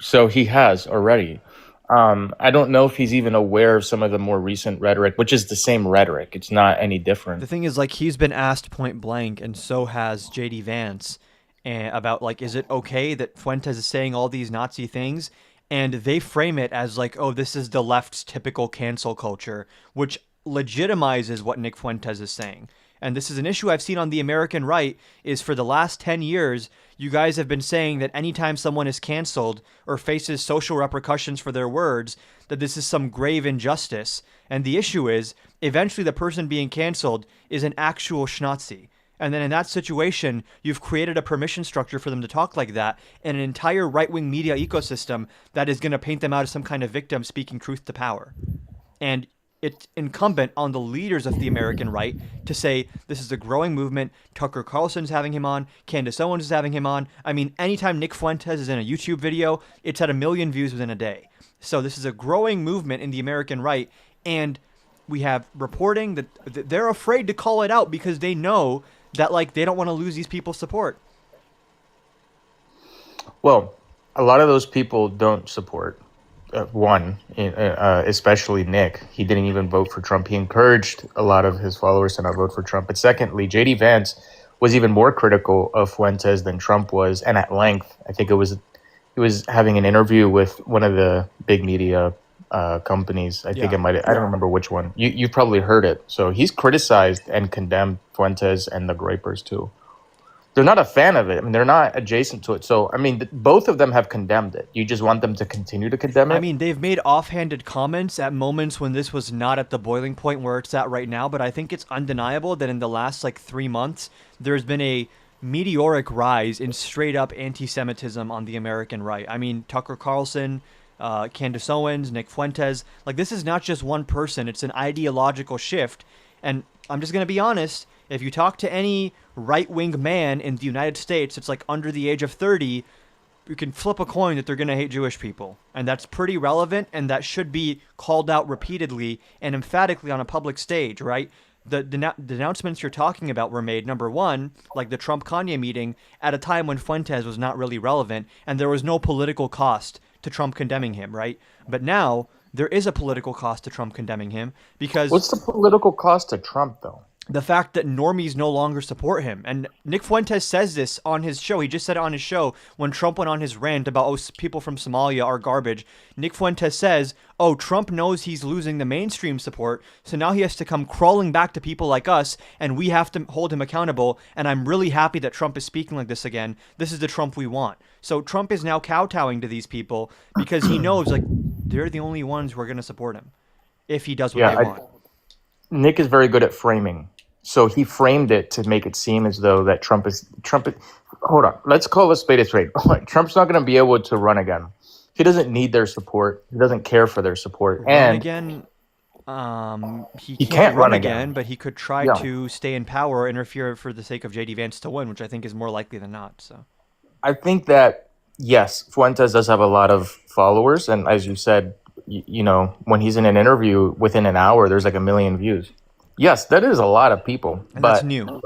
So he has already. I don't know if he's even aware of some of the more recent rhetoric, which is the same rhetoric. It's not any different. The thing is, like, he's been asked point blank, and so has J.D. Vance, about, like, is it okay that Fuentes is saying all these Nazi things? And they frame it as, like, oh, this is the left's typical cancel culture, which legitimizes what Nick Fuentes is saying. And this is an issue I've seen on the American right, is for the last 10 years, you guys have been saying that anytime someone is canceled or faces social repercussions for their words, that this is some grave injustice. And the issue is, eventually the person being canceled is an actual Schnazi. And then in that situation, you've created a permission structure for them to talk like that, and an entire right-wing media ecosystem that is going to paint them out as some kind of victim speaking truth to power. And it's incumbent on the leaders of the American right to say, this is a growing movement. Tucker Carlson's having him on. Candace Owens is having him on. I mean, anytime Nick Fuentes is in a YouTube video, it's at 1 million views within a day. So this is a growing movement in the American right. And we have reporting that they're afraid to call it out because they know that, like, they don't want to lose these people's support. Well, a lot of those people don't support. Especially Nick. He didn't even vote for Trump. He encouraged a lot of his followers to not vote for Trump. But secondly, J.D. Vance was even more critical of Fuentes than Trump was, and at length. I think he was having an interview with one of the big media companies. I think it might. I don't remember which one. You probably heard it. So he's criticized and condemned Fuentes and the Groypers too. They're not a fan of it. I mean, they're not adjacent to it. So, I mean, both of them have condemned it. You just want them to continue to condemn it? I mean, they've made offhanded comments at moments when this was not at the boiling point where it's at right now, but I think it's undeniable that in the last, 3 months, there's been a meteoric rise in straight up anti-Semitism on the American right. I mean, Tucker Carlson, Candace Owens, Nick Fuentes. Like, this is not just one person. It's an ideological shift. And I'm just going to be honest. If you talk to any right-wing man in the United States that's like under the age of 30, you can flip a coin that they're going to hate Jewish people. And that's pretty relevant, and that should be called out repeatedly and emphatically on a public stage, right? The announcements you're talking about were made, number one, like the Trump-Kanye meeting, at a time when Fuentes was not really relevant, and there was no political cost to Trump condemning him, right? But now, there is a political cost to Trump condemning him, because... What's the political cost to Trump, though? The fact that normies no longer support him. And Nick Fuentes says this on his show. He just said it on his show when Trump went on his rant about, oh, people from Somalia are garbage. Nick Fuentes says, oh, Trump knows he's losing the mainstream support, so now he has to come crawling back to people like us, and we have to hold him accountable. And I'm really happy that Trump is speaking like this again. This is the Trump we want. So Trump is now kowtowing to these people because he knows, like, they're the only ones who are going to support him if he does what they want. Nick is very good at framing. So he framed it to make it seem as though that Trump is. Hold on. Let's call a spade a spade. Trump's not going to be able to run again. He doesn't need their support. He doesn't care for their support. Run again. He can't run again, but he could try to stay in power or interfere for the sake of J.D. Vance to win, which I think is more likely than not. So I think that, yes, Fuentes does have a lot of followers. And as you said, you know, when he's in an interview within an hour, there's like 1 million views. Yes, that is a lot of people. And but that's new.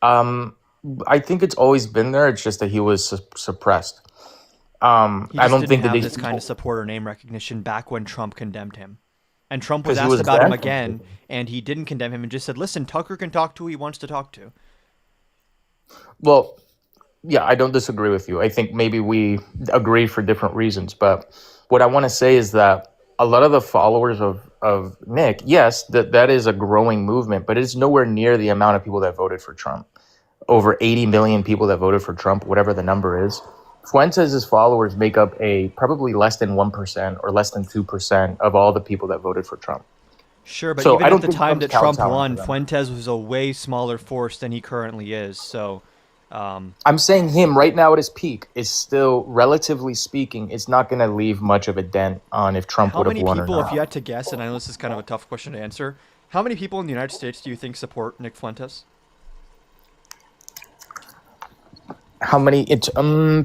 I think it's always been there. It's just that he was suppressed. He I don't didn't think have that this kind of support or name recognition back when Trump condemned him. And Trump was 'Cause he asked was about him bad. again, and he didn't condemn him and just said, listen, Tucker can talk to who he wants to talk to. Well, yeah, I don't disagree with you. I think maybe we agree for different reasons. But what I want to say is that a lot of the followers of Nick, yes, that is a growing movement, but it's nowhere near the amount of people that voted for Trump. Over 80 million people that voted for Trump, whatever the number is. Fuentes' followers make up probably less than 1% or less than 2% of all the people that voted for Trump. Sure, but So even I don't at the think time that Trump's Trump kowtowing won, to them. Fuentes was a way smaller force than he currently is. So, I'm saying him right now at his peak is still, relatively speaking, it's not going to leave much of a dent on if Trump how would have many won people, or if not. you had to guess, and I know this is kind of a tough question to answer, how many people in the United States do you think support Nick Fuentes? How many? It's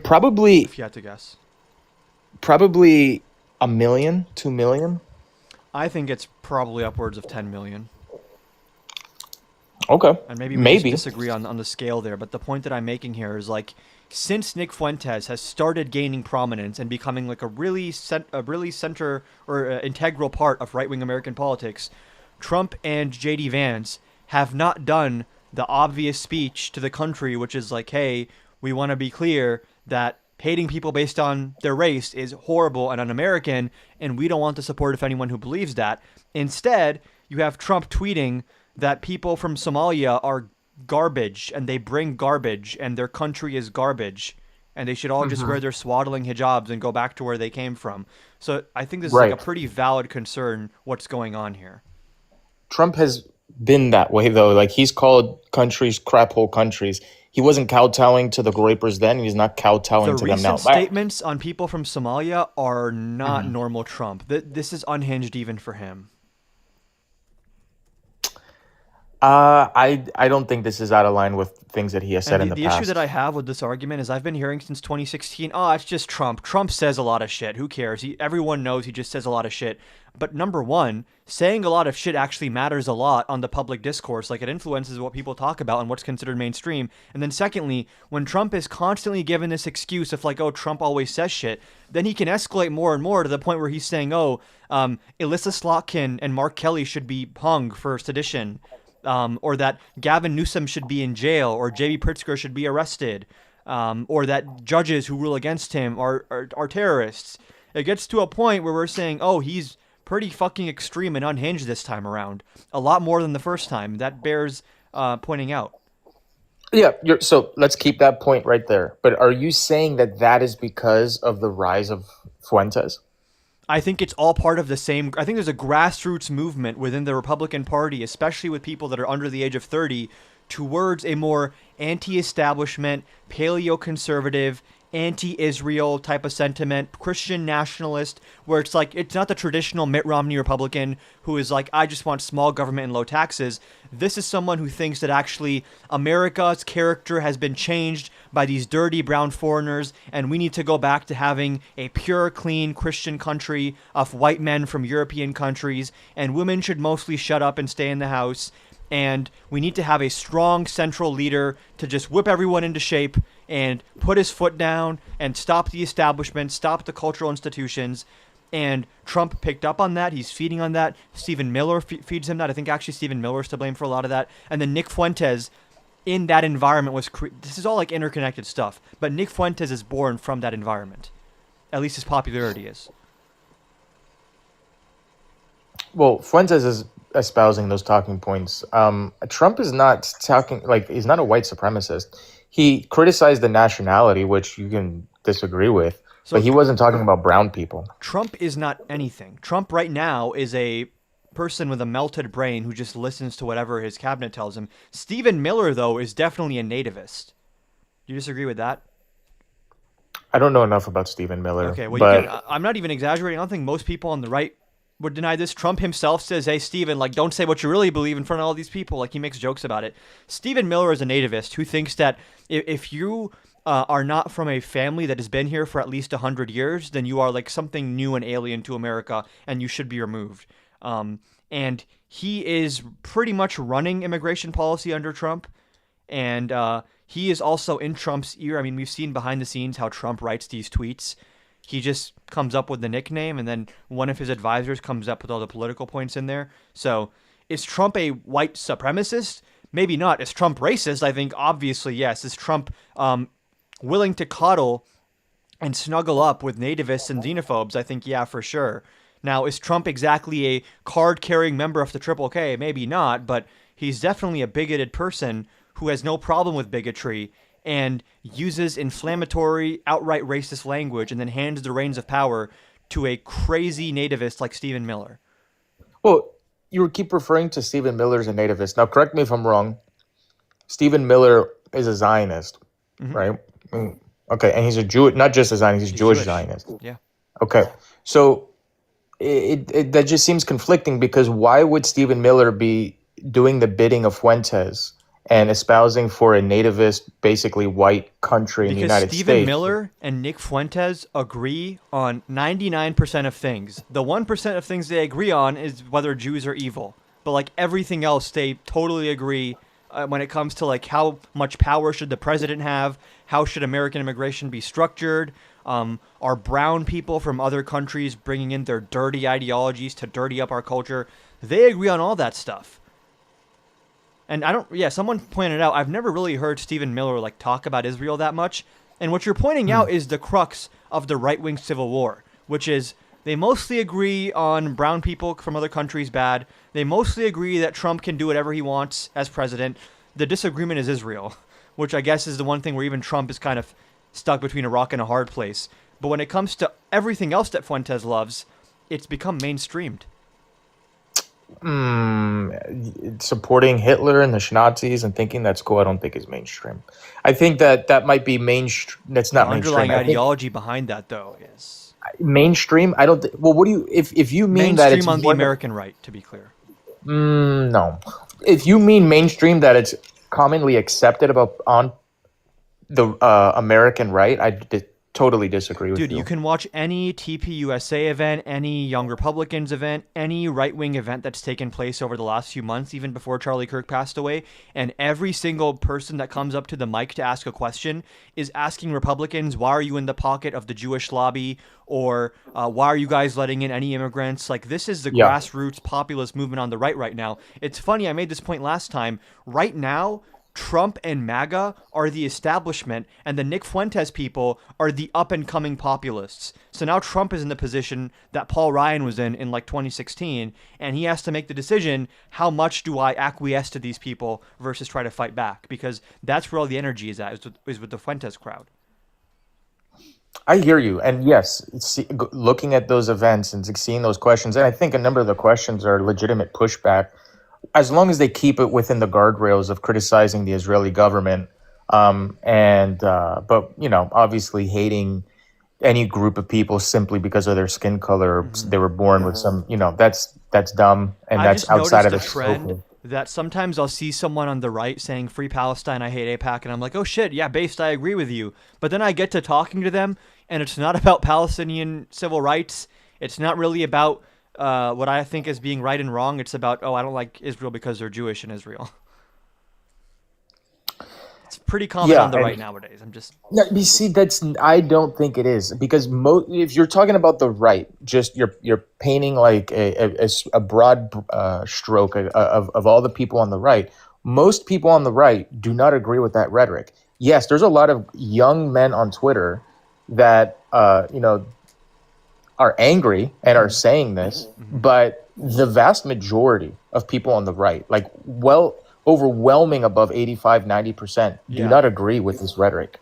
probably If you had to guess. probably 1 million, 2 million. I think it's probably upwards of 10 million. Okay. And maybe we just disagree on the scale there, but the point that I'm making here is, like, since Nick Fuentes has started gaining prominence and becoming like a really center or integral part of right-wing American politics, Trump and J.D. Vance have not done the obvious speech to the country, which is like, hey, we want to be clear that hating people based on their race is horrible and un-American, and we don't want the support of anyone who believes that. Instead, you have Trump tweeting that people from Somalia are garbage and they bring garbage and their country is garbage and they should all just wear their swaddling hijabs and go back to where they came from. So I think this is like a pretty valid concern what's going on here. Trump has been that way, though. Like, he's called countries crap hole countries. He wasn't kowtowing to the Grapers then. He's not kowtowing to The them now. recent statements on people from Somalia are not normal Trump. This is unhinged even for him. I don't think this is out of line with things that he has said in the The past. issue that I have with this argument is I've been hearing since 2016, oh, it's just Trump. Trump says a lot of shit. Who cares? Everyone knows he just says a lot of shit. But number one, saying a lot of shit actually matters a lot on the public discourse. Like, it influences what people talk about and what's considered mainstream. And then secondly, when Trump is constantly given this excuse of like, oh, Trump always says shit, then he can escalate more and more to the point where he's saying, oh, Alyssa Slotkin and Mark Kelly should be hung for sedition. Or that Gavin Newsom should be in jail, or J.B. Pritzker should be arrested, or that judges who rule against him are terrorists. It gets to a point where we're saying, oh, he's pretty fucking extreme and unhinged this time around. A lot more than the first time. That bears pointing out. Yeah, so let's keep that point right there. But are you saying that that is because of the rise of Fuentes? I think it's all part of the same. I think there's a grassroots movement within the Republican Party, especially with people that are under the age of 30, towards a more anti-establishment, paleo-conservative, anti-Israel type of sentiment, Christian nationalist, where it's like, it's not the traditional Mitt Romney Republican who is like, I just want small government and low taxes. This is someone who thinks that actually America's character has been changed by these dirty brown foreigners, and we need to go back to having a pure, clean Christian country of white men from European countries, and women should mostly shut up and stay in the house. And we need to have a strong central leader to just whip everyone into shape and put his foot down and stop the establishment, stop the cultural institutions. And Trump picked up on that. He's feeding on that. Stephen Miller feeds him that. I think actually Stephen Miller is to blame for a lot of that. And then Nick Fuentes in that environment was... This is all like interconnected stuff. But Nick Fuentes is born from that environment. At least his popularity is. Well, Fuentes is espousing those talking points. Trump is not talking, like, he's not a white supremacist. He criticized the nationality, which you can disagree with, but he wasn't talking about brown people. Trump is not anything. Trump right now is a person with a melted brain who just listens to whatever his cabinet tells him. Stephen Miller, though, is definitely a nativist. Do you disagree with that? I don't know enough about Stephen Miller. Okay, well, but I'm not even exaggerating. I don't think most people on the right would deny this. Trump himself says, hey, Stephen, like, don't say what you really believe in front of all these people. Like, he makes jokes about it. Stephen Miller is a nativist who thinks that if you are not from a family that has been here for at least 100 years, then you are like something new and alien to America, and you should be removed. And he is pretty much running immigration policy under Trump. And he is also in Trump's ear. I mean, we've seen behind the scenes how Trump writes these tweets. He just comes up with the nickname, and then one of his advisors comes up with all the political points in there. So is Trump a white supremacist? Maybe not. Is Trump racist? I think obviously yes. Is Trump willing to coddle and snuggle up with nativists and xenophobes? I think yeah, for sure. Now, is Trump exactly a card-carrying member of the Triple K? Maybe not, but he's definitely a bigoted person who has no problem with bigotry and uses inflammatory, outright racist language and then hands the reins of power to a crazy nativist like Stephen Miller. Well, you keep referring to Stephen Miller as a nativist. Now, correct me if I'm wrong. Stephen Miller is a Zionist, right? Okay, and he's a Jew, not just a Zionist, he's Jewish Zionist. Yeah. Okay, so it that just seems conflicting, because why would Stephen Miller be doing the bidding of Fuentes and espousing for a nativist, basically white country in the United States? Because Stephen Miller and Nick Fuentes agree on 99% of things. The 1% of things they agree on is whether Jews are evil. But like everything else, they totally agree when it comes to like how much power should the president have, how should American immigration be structured, are brown people from other countries bringing in their dirty ideologies to dirty up our culture. They agree on all that stuff. And someone pointed out, I've never really heard Stephen Miller like talk about Israel that much. And what you're pointing out is the crux of the right-wing civil war, which is they mostly agree on brown people from other countries bad. They mostly agree that Trump can do whatever he wants as president. The disagreement is Israel, which I guess is the one thing where even Trump is kind of stuck between a rock and a hard place. But when it comes to everything else that Fuentes loves, it's become mainstreamed. Supporting Hitler and the Nazis and thinking that's cool, I don't think is mainstream. I think that might be mainstream. That's not the mainstream. Underlying ideology behind that, though, is mainstream. I don't. Well, what do you? If you mean that it's mainstream on the American right, to be clear. No. If you mean mainstream that it's commonly accepted on the American right, I totally disagree with you. Dude, you can watch any TPUSA event, any Young Republicans event, any right-wing event that's taken place over the last few months, even before Charlie Kirk passed away, and every single person that comes up to the mic to ask a question is asking Republicans, why are you in the pocket of the Jewish lobby? Or why are you guys letting in any immigrants? Like, this is the grassroots populist movement on the right now. It's funny, I made this point last time. Right now, Trump and MAGA are the establishment, and the Nick Fuentes people are the up-and-coming populists. So now Trump is in the position that Paul Ryan was in like 2016, and he has to make the decision, how much do I acquiesce to these people versus try to fight back? Because that's where all the energy is at, is with the Fuentes crowd. I hear you. And yes, looking at those events and seeing those questions, and I think a number of the questions are legitimate pushback as long as they keep it within the guardrails of criticizing the Israeli government, but obviously hating any group of people simply because of their skin color, they were born with some, that's dumb, and I that's just outside of noticed the a trend scope. that sometimes I'll see someone on the right saying "Free Palestine, I hate AIPAC," and I'm like, "Oh shit, yeah, based, I agree with you." But then I get to talking to them, and it's not about Palestinian civil rights. It's not really about what I think is being right and wrong. It's about, oh, I don't like Israel because they're Jewish in Israel. It's pretty common on the right nowadays. I'm just No, you see, I don't think it is, because if you're talking about the right, just you're painting like a broad stroke of all the people on the right. Most people on the right do not agree with that rhetoric. Yes, there's a lot of young men on Twitter that are angry and are saying this, but the vast majority of people on the right, overwhelming above 85-90%, do not agree with this rhetoric.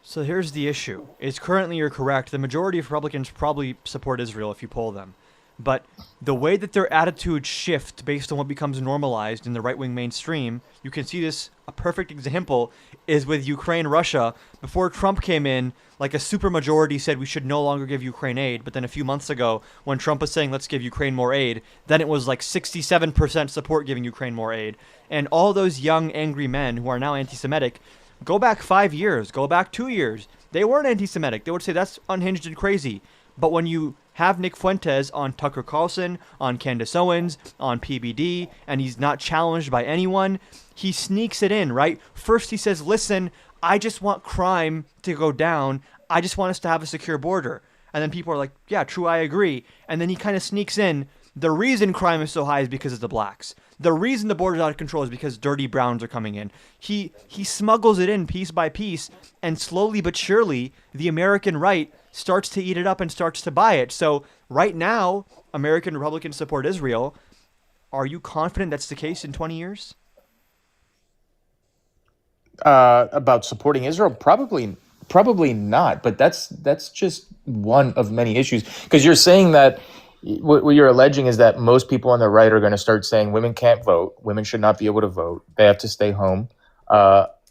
So here's the issue. It's currently, you're correct, the majority of Republicans probably support Israel if you poll them. But the way that their attitudes shift based on what becomes normalized in the right-wing mainstream, you can see this, a perfect example is with Ukraine-Russia. Before Trump came in, like a supermajority said we should no longer give Ukraine aid. But then a few months ago, when Trump was saying let's give Ukraine more aid, then it was like 67% support giving Ukraine more aid. And all those young, angry men who are now anti-Semitic, go back 5 years, go back 2 years, they weren't anti-Semitic. They would say that's unhinged and crazy. But when you have Nick Fuentes on Tucker Carlson, on Candace Owens, on PBD, and he's not challenged by anyone, he sneaks it in, right? First he says, listen, I just want crime to go down. I just want us to have a secure border. And then people are like, yeah, true, I agree. And then he kind of sneaks in, the reason crime is so high is because of the blacks. The reason the border's out of control is because dirty browns are coming in. He smuggles it in piece by piece, and slowly but surely, the American right starts to eat it up and starts to buy it. So right now, American Republicans support Israel. Are you confident that's the case in 20 years? About supporting Israel? Probably not. But that's just one of many issues. Because you're saying that what you're alleging is that most people on the right are going to start saying women can't vote, women should not be able to vote, they have to stay home,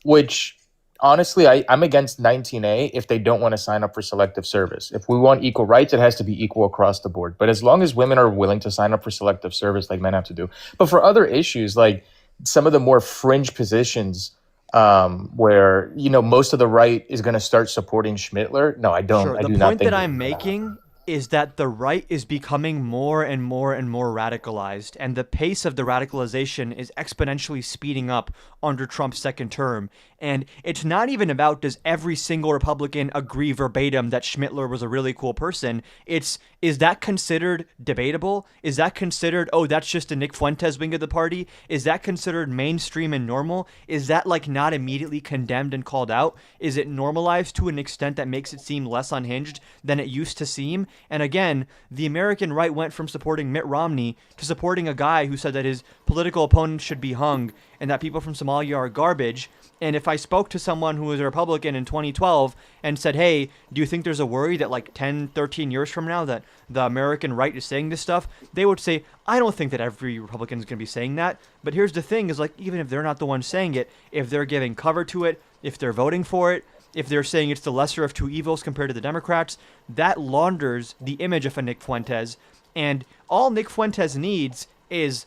which honestly, I'm against 19A if they don't want to sign up for selective service. If we want equal rights, it has to be equal across the board. But as long as women are willing to sign up for selective service like men have to do. But for other issues, like some of the more fringe positions where, most of the right is going to start supporting Schmittler, no, I don't. Sure. I do the not point think that I'm making is that the right is becoming more and more and more radicalized, and the pace of the radicalization is exponentially speeding up under Trump's second term. And it's not even about does every single Republican agree verbatim that Schmittler was a really cool person. Is that considered debatable? Is that considered, oh, that's just a Nick Fuentes wing of the party? Is that considered mainstream and normal? Is that not immediately condemned and called out? Is it normalized to an extent that makes it seem less unhinged than it used to seem? And again, the American right went from supporting Mitt Romney to supporting a guy who said that his political opponents should be hung and that people from Somalia are garbage. And if I spoke to someone who was a Republican in 2012 and said, hey, do you think there's a worry that 10, 13 years from now that the American right is saying this stuff? They would say, I don't think that every Republican is going to be saying that. But here's the thing is even if they're not the ones saying it, if they're giving cover to it, if they're voting for it, if they're saying it's the lesser of two evils compared to the Democrats, that launders the image of a Nick Fuentes. And all Nick Fuentes needs is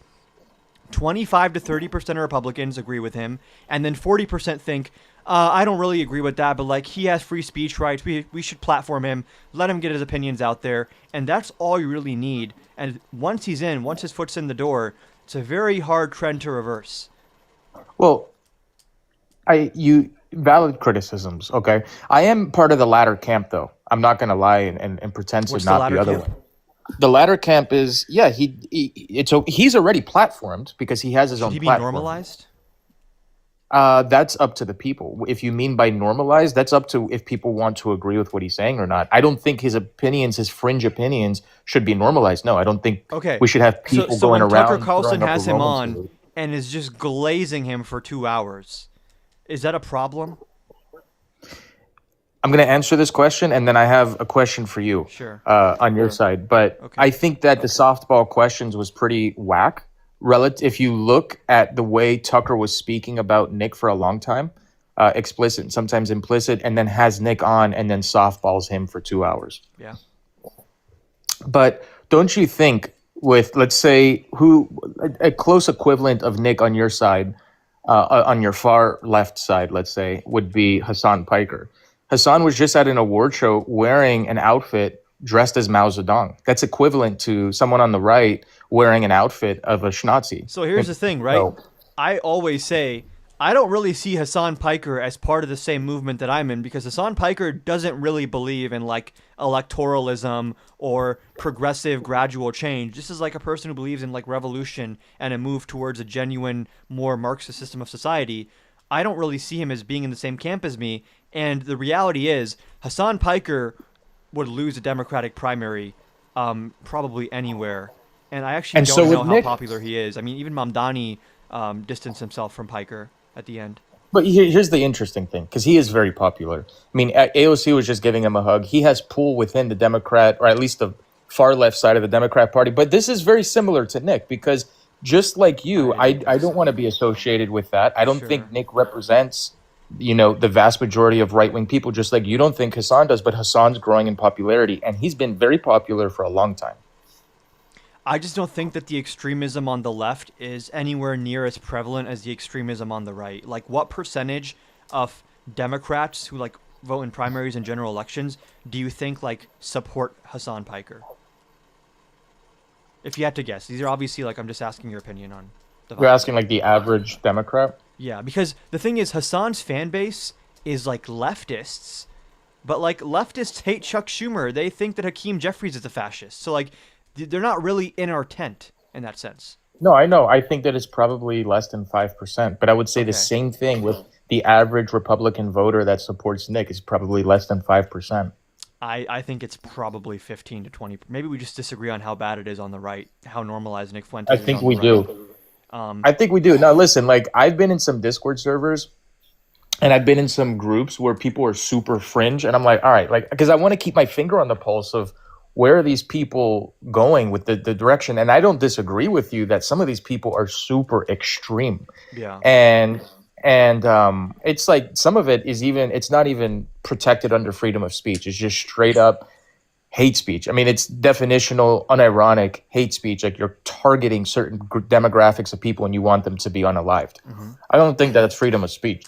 25 to 30% of Republicans agree with him, and then 40% think, I don't really agree with that, but he has free speech rights, we should platform him, let him get his opinions out there, and that's all you really need. And once he's in, once his foot's in the door, it's a very hard trend to reverse. Well, valid criticisms, okay? I am part of the latter camp, though. I'm not going to lie and pretend to not be other way. The latter camp is, he's already platformed because he has his own platform. Should he be normalized? That's up to the people. If you mean by normalized, that's up to if people want to agree with what he's saying or not. I don't think his opinions, his fringe opinions, should be normalized. No, I don't think we should have people going when around. Tucker Carlson has him on and is just glazing him for 2 hours. Is that a problem? I'm going to answer this question, and then I have a question for you on your side. But I think that the softball questions was pretty whack, if you look at the way Tucker was speaking about Nick for a long time, explicit, sometimes implicit, and then has Nick on and then softballs him for 2 hours. Yeah. But don't you think with, let's say, a close equivalent of Nick on your side, on your far left side, let's say, would be Hassan Piker. Hassan was just at an award show wearing an outfit dressed as Mao Zedong. That's equivalent to someone on the right wearing an outfit of a Schnazi. So here's the thing, right? I always say I don't really see Hassan Piker as part of the same movement that I'm in, because Hassan Piker doesn't really believe in like electoralism or progressive gradual change. This is like a person who believes in like revolution and a move towards a genuine, more Marxist system of society. I don't really see him as being in the same camp as me. And the reality is Hassan Piker would lose a Democratic primary probably anywhere. And I actually don't know how popular he is. I mean, even Mamdani distanced himself from Piker at the end. But here's the interesting thing, because he is very popular. I mean, AOC was just giving him a hug. He has pull within the Democrat, or at least the far left side of the Democrat Party. But this is very similar to Nick, because just like you, I don't want to be associated with that. I don't think Nick represents, the vast majority of right-wing people, just like you don't think Hassan does. But Hassan's growing in popularity, and he's been very popular for a long time. I just don't think that the extremism on the left is anywhere near as prevalent as the extremism on the right. Like, what percentage of Democrats who like vote in primaries and general elections do you think like support Hassan Piker? If you had to guess, these are obviously like, I'm just asking your opinion on. You're asking like the average Democrat? Yeah, because the thing is, Hassan's fan base is like leftists, but like leftists hate Chuck Schumer. They think that Hakeem Jeffries is a fascist. So like, they're not really in our tent in that sense. No, I know. I think that it's probably less than 5%. But I would say the same thing with the average Republican voter that supports Nick is probably less than 5%. I think it's probably 15 to 20. Maybe we just disagree on how bad it is on the right, how normalized Nick Fuentes is. I think we do. I think we do. Now, listen, like I've been in some Discord servers and I've been in some groups where people are super fringe. And I'm like, all right, like, because I want to keep my finger on the pulse of where are these people going with the direction? And I don't disagree with you that some of these people are super extreme. Yeah. And it's like some of it is it's not even protected under freedom of speech. It's just straight up hate speech. I mean, it's definitional, unironic hate speech. Like you're targeting certain demographics of people and you want them to be unalived. Mm-hmm. I don't think that's freedom of speech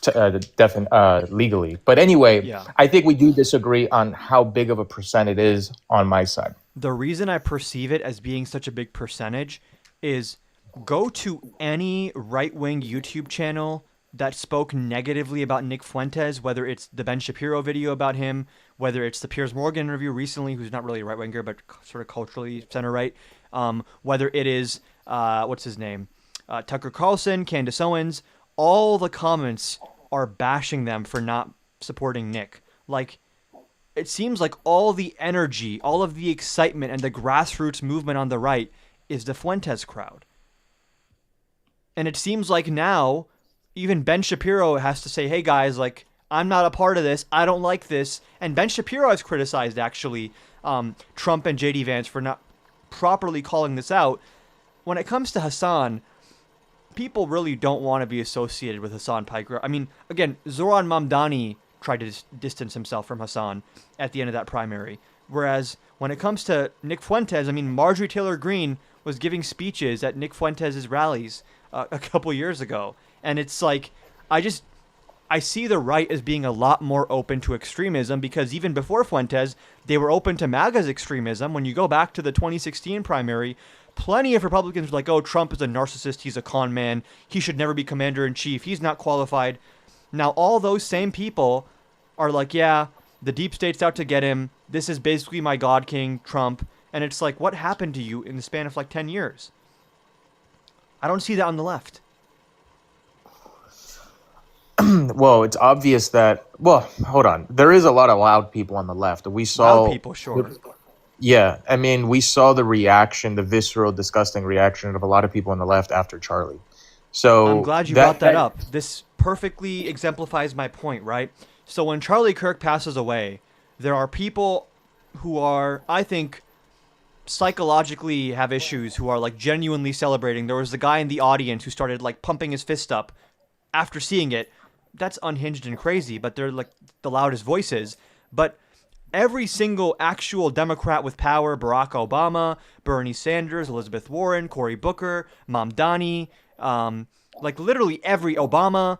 legally. But anyway, I think we do disagree on how big of a percent it is on my side. The reason I perceive it as being such a big percentage is go to any right-wing YouTube channel that spoke negatively about Nick Fuentes, whether it's the Ben Shapiro video about him, whether it's the Piers Morgan interview recently, who's not really a right-winger, but sort of culturally center-right, whether it is, what's his name, Tucker Carlson, Candace Owens, all the comments are bashing them for not supporting Nick. Like, it seems like all the energy, all of the excitement, and the grassroots movement on the right is the Fuentes crowd. And it seems like now even Ben Shapiro has to say, hey guys, like, I'm not a part of this. I don't like this. And Ben Shapiro has criticized, actually, Trump and J.D. Vance for not properly calling this out. When it comes to Hassan, people really don't want to be associated with Hassan Piker. I mean, again, Zoran Mamdani tried to distance himself from Hassan at the end of that primary. Whereas when it comes to Nick Fuentes, I mean, Marjorie Taylor Greene was giving speeches at Nick Fuentes' rallies a couple years ago. And it's like, I see the right as being a lot more open to extremism, because even before Fuentes, they were open to MAGA's extremism. When you go back to the 2016 primary, plenty of Republicans were like, oh, Trump is a narcissist, he's a con man, he should never be commander-in-chief, he's not qualified. Now all those same people are like, yeah, the deep state's out to get him, this is basically my God King, Trump. And it's like, what happened to you in the span of like 10 years? I don't see that on the left. Well, it's obvious that, well, hold on. There is a lot of loud people on the left. We saw loud people, sure. Yeah, I mean, we saw the reaction, the visceral, disgusting reaction of a lot of people on the left after Charlie. So I'm glad you brought that up. This perfectly exemplifies my point, right? So when Charlie Kirk passes away, there are people who are, I think, psychologically have issues who are like genuinely celebrating. There was the guy in the audience who started like pumping his fist up after seeing it. That's unhinged and crazy, but they're like the loudest voices. But every single actual Democrat with power, Barack Obama, Bernie Sanders, Elizabeth Warren, Cory Booker, Mamdani, like literally every Obama,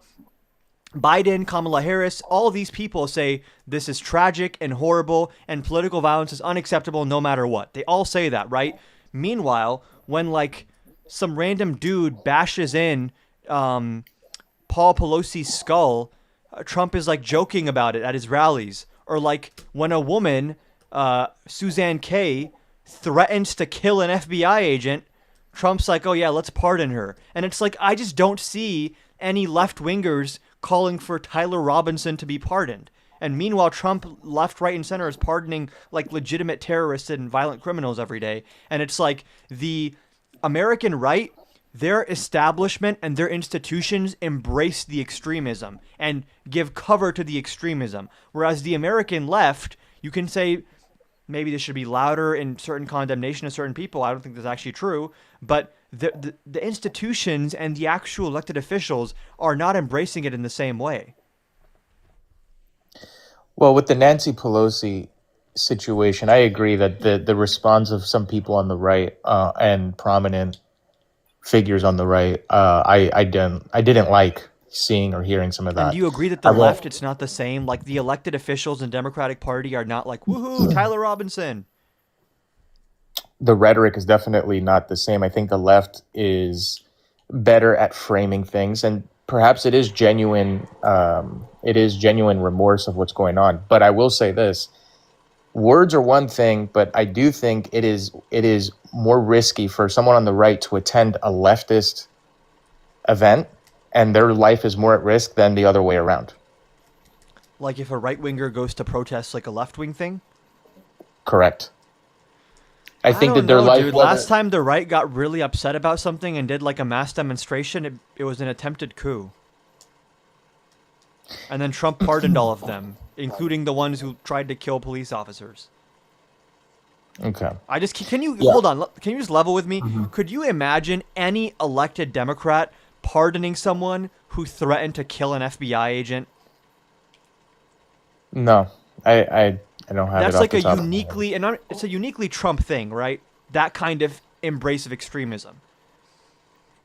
Biden, Kamala Harris, all these people say this is tragic and horrible and political violence is unacceptable no matter what. They all say that, right? Meanwhile, when like some random dude bashes in Paul Pelosi's skull, Trump is like joking about it at his rallies. Or like when a woman, Suzanne K, threatens to kill an FBI agent, Trump's like, oh yeah, let's pardon her. And it's like, I just don't see any left-wingers calling for Tyler Robinson to be pardoned. And meanwhile, Trump, left, right, and center is pardoning like legitimate terrorists and violent criminals every day. And it's like the American right, their establishment and their institutions embrace the extremism and give cover to the extremism. Whereas the American left, you can say maybe this should be louder in certain condemnation of certain people. I don't think that's actually true. But the institutions and the actual elected officials are not embracing it in the same way. Well, with the Nancy Pelosi situation, I agree that the response of some people on the right and prominent figures on the right, I didn't like seeing or hearing some of that. And do you agree that the left, it's not the same? Like the elected officials in Democratic Party are not like, woohoo, Tyler Robinson. The rhetoric is definitely not the same. I think the left is better at framing things, and perhaps it is genuine. It is genuine remorse of what's going on. But I will say this: words are one thing, but I do think it is more risky for someone on the right to attend a leftist event, and their life is more at risk than the other way around. Like if a right-winger goes to protest like a left-wing thing? Correct. I think that their life. Dude, last time the right got really upset about something and did like a mass demonstration, it was an attempted coup. And then Trump pardoned all of them, including the ones who tried to kill police officers. Okay. Can you hold on? Can you just level with me? Mm-hmm. Could you imagine any elected Democrat pardoning someone who threatened to kill an FBI agent? No, I don't have. That's it like a uniquely, and it's a uniquely Trump thing, right? That kind of embrace of extremism.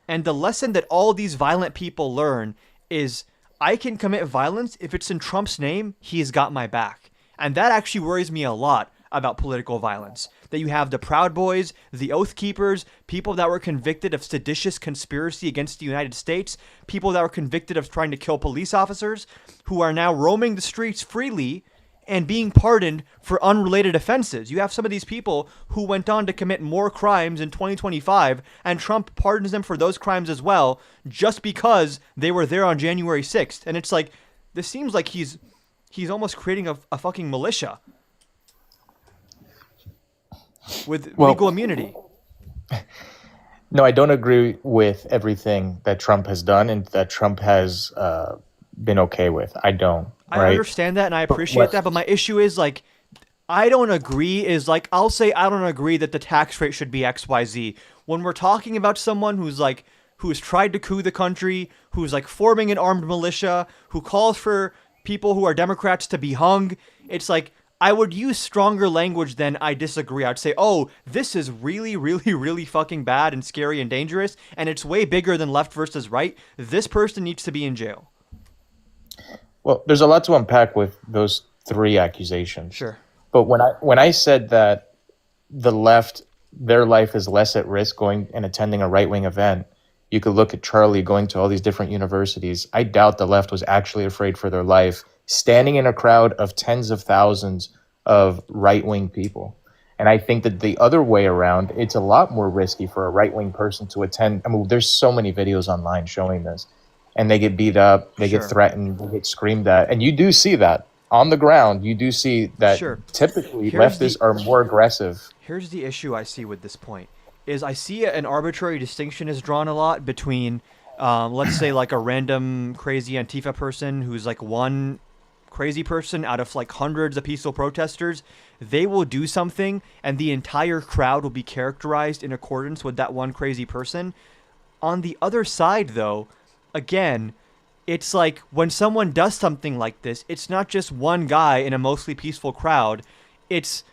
And the lesson that all these violent people learn is, I can commit violence if it's in Trump's name. He's got my back, and that actually worries me a lot about political violence. That you have the Proud Boys, the Oath Keepers, people that were convicted of seditious conspiracy against the United States, people that were convicted of trying to kill police officers, who are now roaming the streets freely and being pardoned for unrelated offenses. You have some of these people who went on to commit more crimes in 2025, and Trump pardons them for those crimes as well, just because they were there on January 6th. And it's like, this seems like he's almost creating a fucking militia with legal immunity. No, I don't agree with everything that Trump has done and that Trump has been okay with. I don't. I understand that and I appreciate that, but my issue is like, I don't agree is like, I'll say I don't agree that the tax rate should be XYZ. When we're talking about someone who's tried to coup the country, who's like forming an armed militia, who calls for people who are Democrats to be hung, it's like, I would use stronger language than I disagree. I'd say, oh, this is really, really, really fucking bad and scary and dangerous, and it's way bigger than left versus right. This person needs to be in jail. Well, there's a lot to unpack with those three accusations. Sure. But when I said that the left, their life is less at risk going and attending a right-wing event, you could look at Charlie going to all these different universities. I doubt the left was actually afraid for their life, standing in a crowd of tens of thousands of right-wing people. And I think that the other way around, it's a lot more risky for a right-wing person to attend. I mean, there's so many videos online showing this. And they get beat up, they get threatened, they get screamed at. And you do see that on the ground. You do see that typically leftists are more aggressive. Here's the issue I see with this point, is I see an arbitrary distinction is drawn a lot between, let's say like a random crazy Antifa person who's like one crazy person out of like hundreds of peaceful protesters, they will do something and the entire crowd will be characterized in accordance with that one crazy person. On the other side, though, again, it's like when someone does something like this, it's not just one guy in a mostly peaceful crowd. It's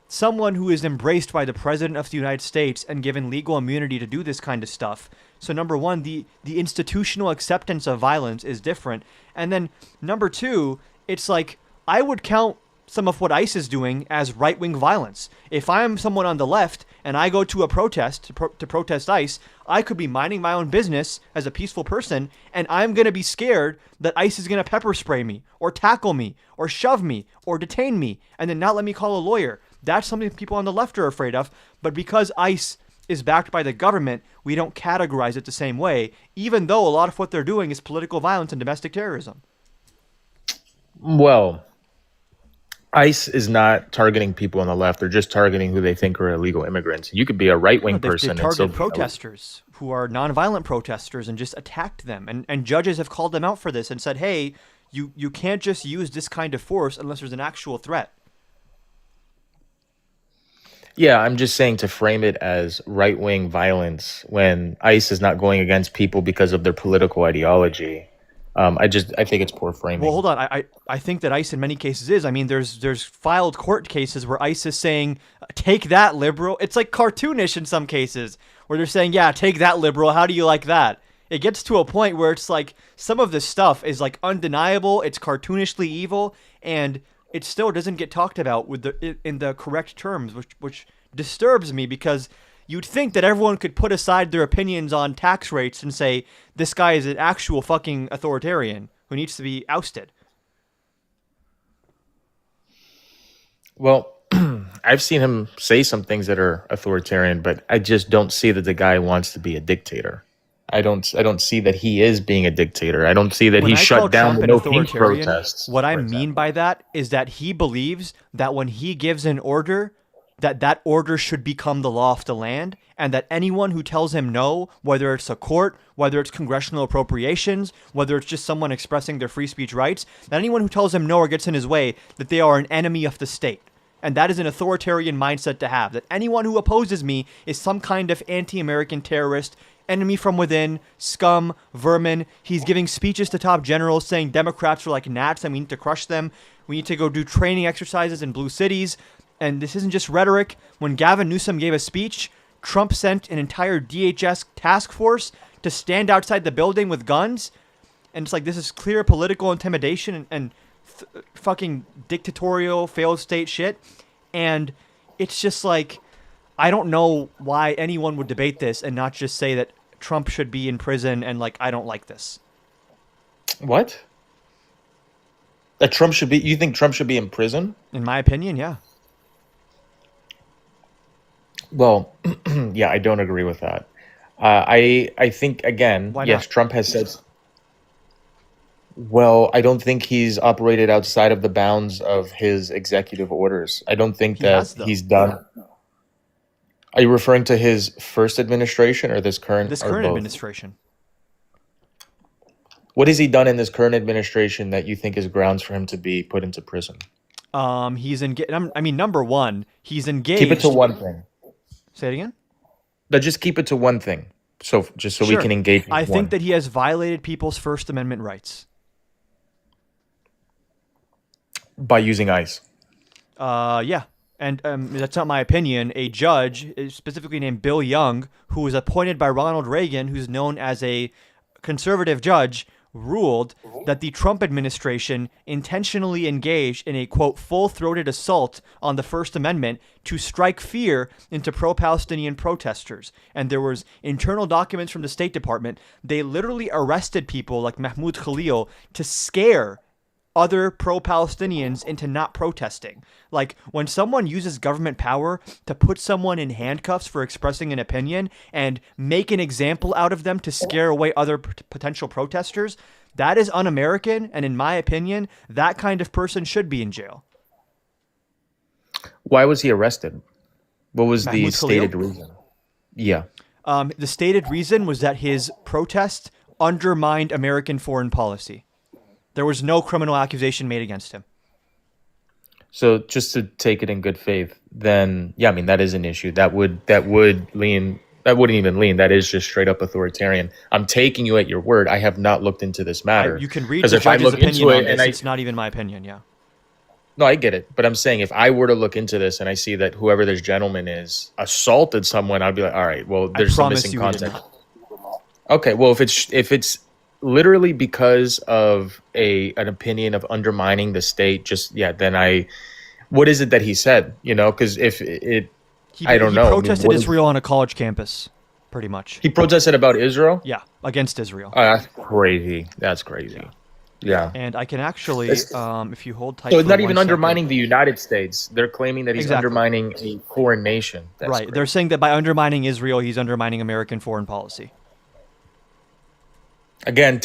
someone who is embraced by the President of the United States and given legal immunity to do this kind of stuff. So number one, the institutional acceptance of violence is different. And then number two, it's like I would count some of what ICE is doing as right-wing violence. If I'm someone on the left and I go to a protest to protest ICE, I could be minding my own business as a peaceful person, and I'm going to be scared that ICE is going to pepper spray me or tackle me or shove me or detain me and then not let me call a lawyer. That's something people on the left are afraid of. But because ICE is backed by the government, we don't categorize it the same way, even though a lot of what they're doing is political violence and domestic terrorism. Well, ICE is not targeting people on the left. They're just targeting who they think are illegal immigrants. You could be a right-wing person. They target protesters who are nonviolent protesters and just attacked them. And judges have called them out for this and said, hey, you can't just use this kind of force unless there's an actual threat. Yeah, I'm just saying to frame it as right-wing violence when ICE is not going against people because of their political ideology. I think it's poor framing. Well, hold on. I think that ICE in many cases is. I mean, there's filed court cases where ICE is saying, take that, liberal. It's like cartoonish in some cases where they're saying, yeah, take that, liberal. How do you like that? It gets to a point where it's like some of this stuff is like undeniable. It's cartoonishly evil, and it still doesn't get talked about in the correct terms, which disturbs me because you'd think that everyone could put aside their opinions on tax rates and say, this guy is an actual fucking authoritarian who needs to be ousted. Well, I've seen him say some things that are authoritarian, but I just don't see that the guy wants to be a dictator. I don't see that he is being a dictator. I don't see that he shut down the no pink protests. What I mean by that is that he believes that when he gives an order, that order should become the law of the land, and that anyone who tells him no, whether it's a court, whether it's congressional appropriations, whether it's just someone expressing their free speech rights, that anyone who tells him no or gets in his way, that they are an enemy of the state. And that is an authoritarian mindset to have, that anyone who opposes me is some kind of anti-American terrorist, enemy from within, scum, vermin. He's giving speeches to top generals saying Democrats are like gnats and we need to crush them. We need to go do training exercises in blue cities. And this isn't just rhetoric. When Gavin Newsom gave a speech, Trump sent an entire DHS task force to stand outside the building with guns. And it's like, this is clear political intimidation and fucking dictatorial failed state shit. And it's just like, I don't know why anyone would debate this and not just say that Trump should be in prison and like, I don't like this. What? That Trump should be, you think Trump should be in prison? In my opinion, yeah. Well, yeah, I don't agree with that. I think, again, yes, Trump has said... Well, I don't think he's operated outside of the bounds of his executive orders. I don't think he's done... Are you referring to his first administration or this current? This current administration. What has he done in this current administration that you think is grounds for him to be put into prison? He's engaged. I mean, number one, he's engaged. Keep it to one thing. Say it again? But just keep it to one thing. So just so we can engage. I think that he has violated people's First Amendment rights. By using ICE. Yeah. And that's not my opinion. A judge, specifically named Bill Young, who was appointed by Ronald Reagan, who's known as a conservative judge, ruled that the Trump administration intentionally engaged in a, quote, full-throated assault on the First Amendment to strike fear into pro-Palestinian protesters. And there was internal documents from the State Department. They literally arrested people like Mahmoud Khalil to scare other pro-Palestinians into not protesting. Like, when someone uses government power to put someone in handcuffs for expressing an opinion and make an example out of them to scare away other potential protesters, that is un-American, and in my opinion, that kind of person should be in jail. Why was he arrested? What was the stated reason? Yeah. The stated reason was that his protest undermined American foreign policy. There was no criminal accusation made against him. So just to take it in good faith, then yeah, I mean that is an issue. That wouldn't even lean. That is just straight up authoritarian. I'm taking you at your word. I have not looked into this matter. You can read the judge's opinion on this. It's not even my opinion. Yeah. No, I get it, but I'm saying if I were to look into this and I see that whoever this gentleman is assaulted someone, I'd be like, all right, well, there's some missing context. Okay, well, if it's literally because of an opinion of undermining the state, then what is it that he said? You know, because I don't know. He protested Israel on a college campus, pretty much. He protested about Israel? Yeah, against Israel. Oh, that's crazy. That's crazy. Yeah. And I can actually, if you hold tight. So it's not even undermining the United States. They're claiming that he's Exactly. undermining a foreign nation. That's right. crazy. They're saying that by undermining Israel, he's undermining American foreign policy. Again,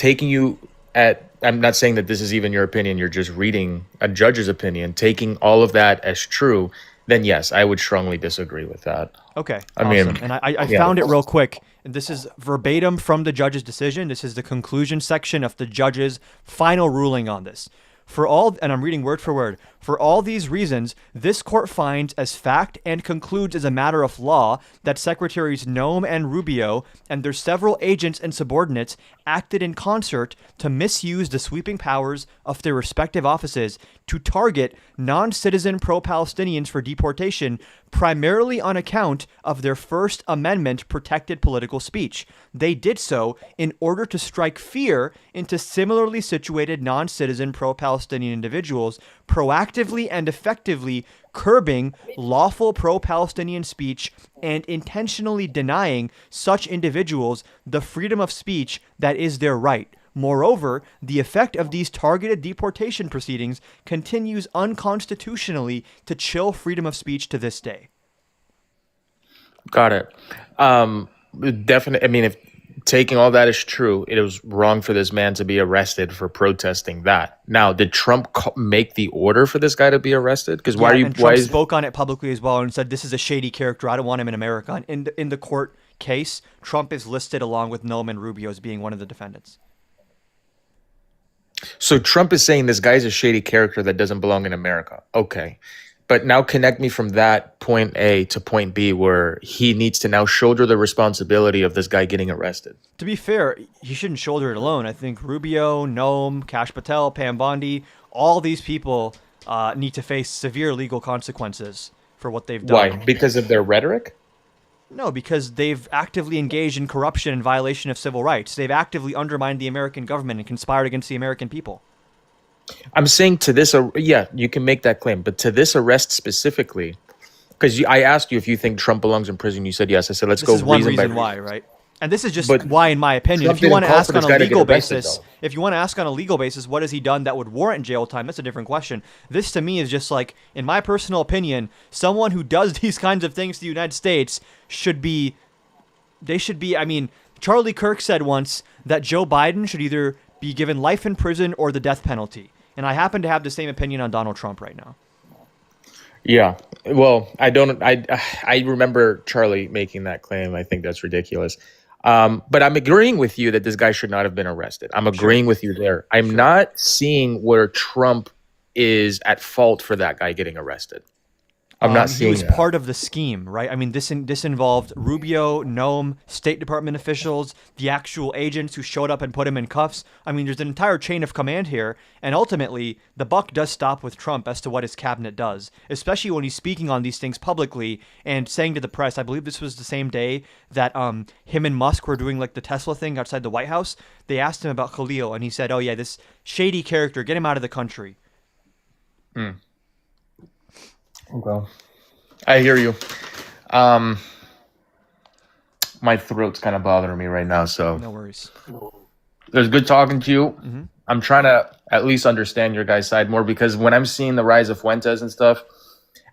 I'm not saying that this is even your opinion. You're just reading a judge's opinion, taking all of that as true. Then yes, I would strongly disagree with that. Okay. I mean, and I found it real quick. And this is verbatim from the judge's decision. This is the conclusion section of the judge's final ruling on this. And I'm reading word for word, for all these reasons, this court finds as fact and concludes as a matter of law that Secretaries Noem and Rubio and their several agents and subordinates acted in concert to misuse the sweeping powers of their respective offices to target non-citizen pro-Palestinians for deportation, primarily on account of their First Amendment protected political speech. They did so in order to strike fear into similarly situated non-citizen pro-Palestinian individuals, proactively and effectively curbing lawful pro-Palestinian speech and intentionally denying such individuals the freedom of speech that is their right. Moreover, the effect of these targeted deportation proceedings continues unconstitutionally to chill freedom of speech to this day. Got it. Definitely. I mean, if taking all that is true, it was wrong for this man to be arrested for protesting that. Now, did Trump make the order for this guy to be arrested? Because Trump spoke on it publicly as well and said, this is a shady character. I don't want him in America. And in the court case, Trump is listed along with Noem and Rubio as being one of the defendants. So Trump is saying this guy's a shady character that doesn't belong in America. Okay. But now connect me from that point A to point B where he needs to now shoulder the responsibility of this guy getting arrested. To be fair, he shouldn't shoulder it alone. I think Rubio, Noem, Kash Patel, Pam Bondi, all these people need to face severe legal consequences for what they've done. Why? Because of their rhetoric? No, because they've actively engaged in corruption and violation of civil rights. They've actively undermined the American government and conspired against the American people. I'm saying to this, you can make that claim, but to this arrest specifically, because I asked you if you think Trump belongs in prison. You said yes. I said let's go. This is one reason why, right? And this is just why, in my opinion. Trump if you want to didn't call ask for on this a guy to get legal arrested, basis, though. What has he done that would warrant jail time? That's a different question. This to me is just like, in my personal opinion, someone who does these kinds of things to the United States should be. I mean, Charlie Kirk said once that Joe Biden should either be given life in prison or the death penalty. And I happen to have the same opinion on Donald Trump right now. Yeah. Well, I remember Charlie making that claim. I think that's ridiculous. But I'm agreeing with you that this guy should not have been arrested. I'm agreeing with you there. I'm not seeing where Trump is at fault for that guy getting arrested. I'm not seeing He was part of the scheme, right? I mean, this involved Rubio, Noem, State Department officials, the actual agents who showed up and put him in cuffs. I mean, there's an entire chain of command here. And ultimately, the buck does stop with Trump as to what his cabinet does, especially when he's speaking on these things publicly and saying to the press, I believe this was the same day that him and Musk were doing like the Tesla thing outside the White House. They asked him about Khalil, and he said, oh yeah, this shady character, get him out of the country. Okay. I hear you. My throat's kind of bothering me right now, so No worries. it was good talking to you. I'm trying to at least understand your guys' side more because when I'm seeing the rise of Fuentes and stuff,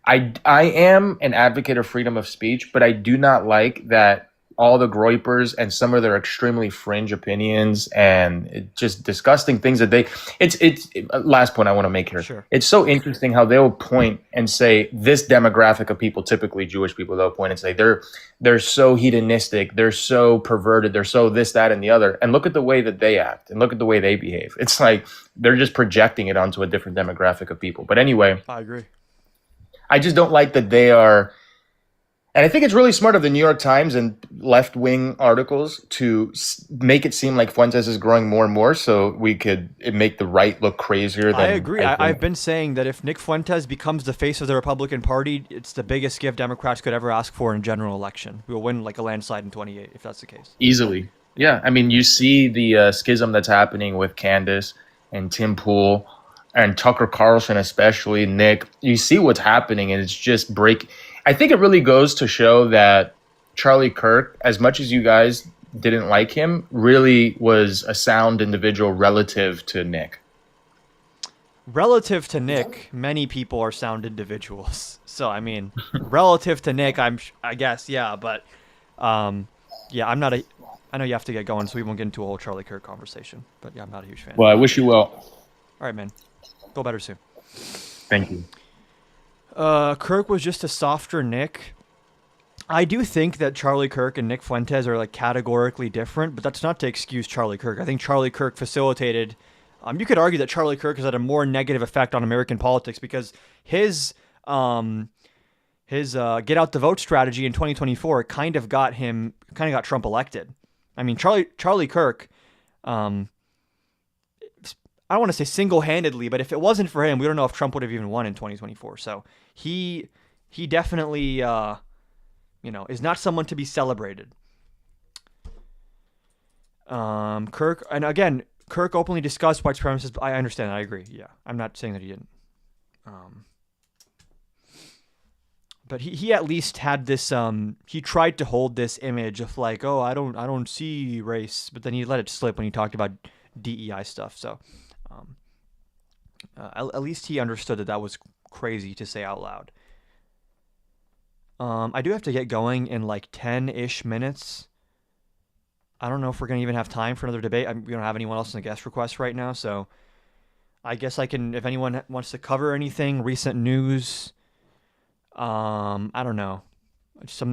I am an advocate of freedom of speech, but I do not like that all the groypers and some of their extremely fringe opinions and just disgusting things that it's last point I want to make here. Sure. It's so interesting how they'll point and say this demographic of people, typically Jewish people, they'll point and say they're so hedonistic, they're so perverted, they're so this, that, and the other. And look at the way that they act and look at the way they behave. It's like they're just projecting it onto a different demographic of people. But anyway, I agree. I just don't like that they are. And I think it's really smart of the New York Times and left-wing articles to make it seem like Fuentes is growing more and more, so we could make the right look crazier. Than I agree. think. I've been saying that if Nick Fuentes becomes the face of the Republican Party, it's the biggest gift Democrats could ever ask for in a general election. We'll win like a landslide in 28 if that's the case. Easily. Yeah. I mean, you see the schism that's happening with Candace and Tim Pool and Tucker Carlson, especially Nick. You see what's happening, and it's just I think it really goes to show that Charlie Kirk, as much as you guys didn't like him, really was a sound individual relative to Nick. Relative to Nick, many people are sound individuals. So, I mean, relative to Nick, I guess, yeah. But, yeah, I know you have to get going, so we won't get into a whole Charlie Kirk conversation. But, yeah, I'm not a huge fan. Well, I wish you well. All right, man. Go better soon. Thank you. Kirk was just a softer Nick. I do think that Charlie Kirk and Nick Fuentes are like categorically different, but that's not to excuse Charlie Kirk. I think Charlie Kirk facilitated. You could argue that Charlie Kirk has had a more negative effect on American politics because his get out the vote strategy in 2024 kind of got Trump elected. I mean, Charlie Kirk. I don't want to say single-handedly, but if it wasn't for him, we don't know if Trump would have even won in 2024. So he definitely, is not someone to be celebrated. Kirk, and again, Kirk openly discussed white supremacists. I understand. I agree. Yeah, I'm not saying that he didn't. But he at least had this. He tried to hold this image of like, oh, I don't see race, but then he let it slip when he talked about DEI stuff. So. At least he understood that was crazy to say out loud. I do have to get going in like 10-ish minutes. I don't know if we're going to even have time for another debate. We don't have anyone else in the guest request right now, so I guess I can, if anyone wants to cover anything, recent news, I don't know.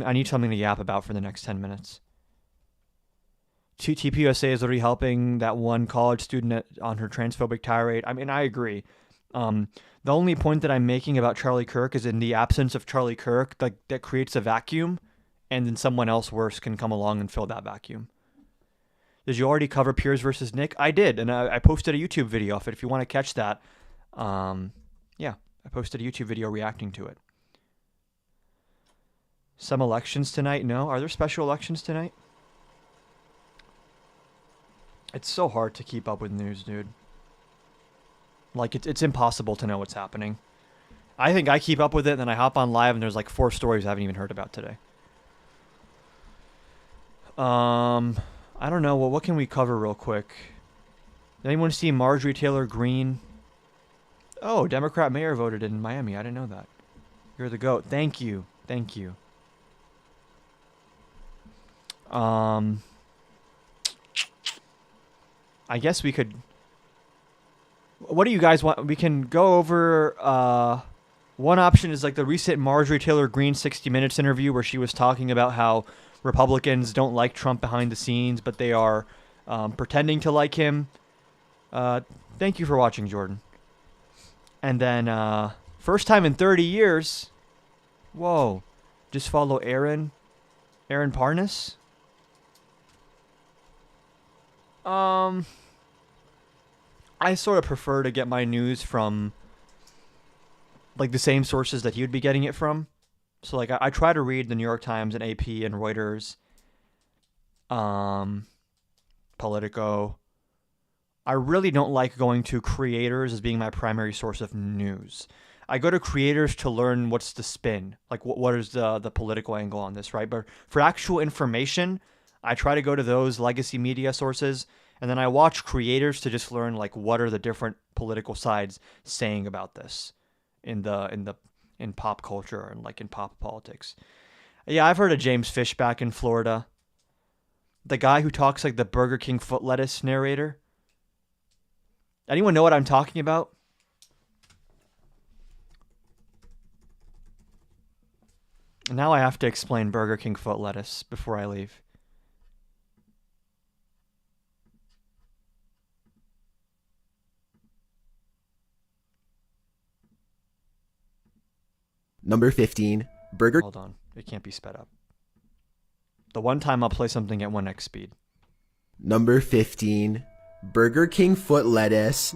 I need something to yap about for the next 10 minutes. TPUSA is already helping that one college student on her transphobic tirade. I mean, I agree. The only point that I'm making about Charlie Kirk is in the absence of Charlie Kirk, that creates a vacuum, and then someone else worse can come along and fill that vacuum. Did you already cover Piers versus Nick? I did, and I posted a YouTube video of it. If you want to catch that, yeah, I posted a YouTube video reacting to it. Some elections tonight? No. Are there special elections tonight? It's so hard to keep up with news, dude. Like, it's impossible to know what's happening. I think I keep up with it, and then I hop on live, and there's like 4 stories I haven't even heard about today. I don't know. Well, what can we cover real quick? Did anyone see Marjorie Taylor Greene? Oh, Democrat mayor voted in Miami. I didn't know that. You're the GOAT. Thank you. Thank you. I guess we could... What do you guys want? We can go over... One option is like the recent Marjorie Taylor Greene 60 Minutes interview where she was talking about how Republicans don't like Trump behind the scenes, but they are pretending to like him. Thank you for watching, Jordan. And then first time in 30 years... Whoa. Just follow Aaron Parnas? I sort of prefer to get my news from like the same sources that he would be getting it from. So like I try to read the New York Times and AP and Reuters, Politico. I really don't like going to creators as being my primary source of news. I go to creators to learn what's the spin, like what is the political angle on this, right? But for actual information, I try to go to those legacy media sources, and then I watch creators to just learn like what are the different political sides saying about this in pop culture and like in pop politics. Yeah, I've heard of James Fish back in Florida. The guy who talks like the Burger King foot lettuce narrator. Anyone know what I'm talking about? Now I have to explain Burger King foot lettuce before I leave. Number 15, Burger. Hold on. It can't be sped up. The one time I'll play something at 1x speed. Number 15, Burger King foot lettuce.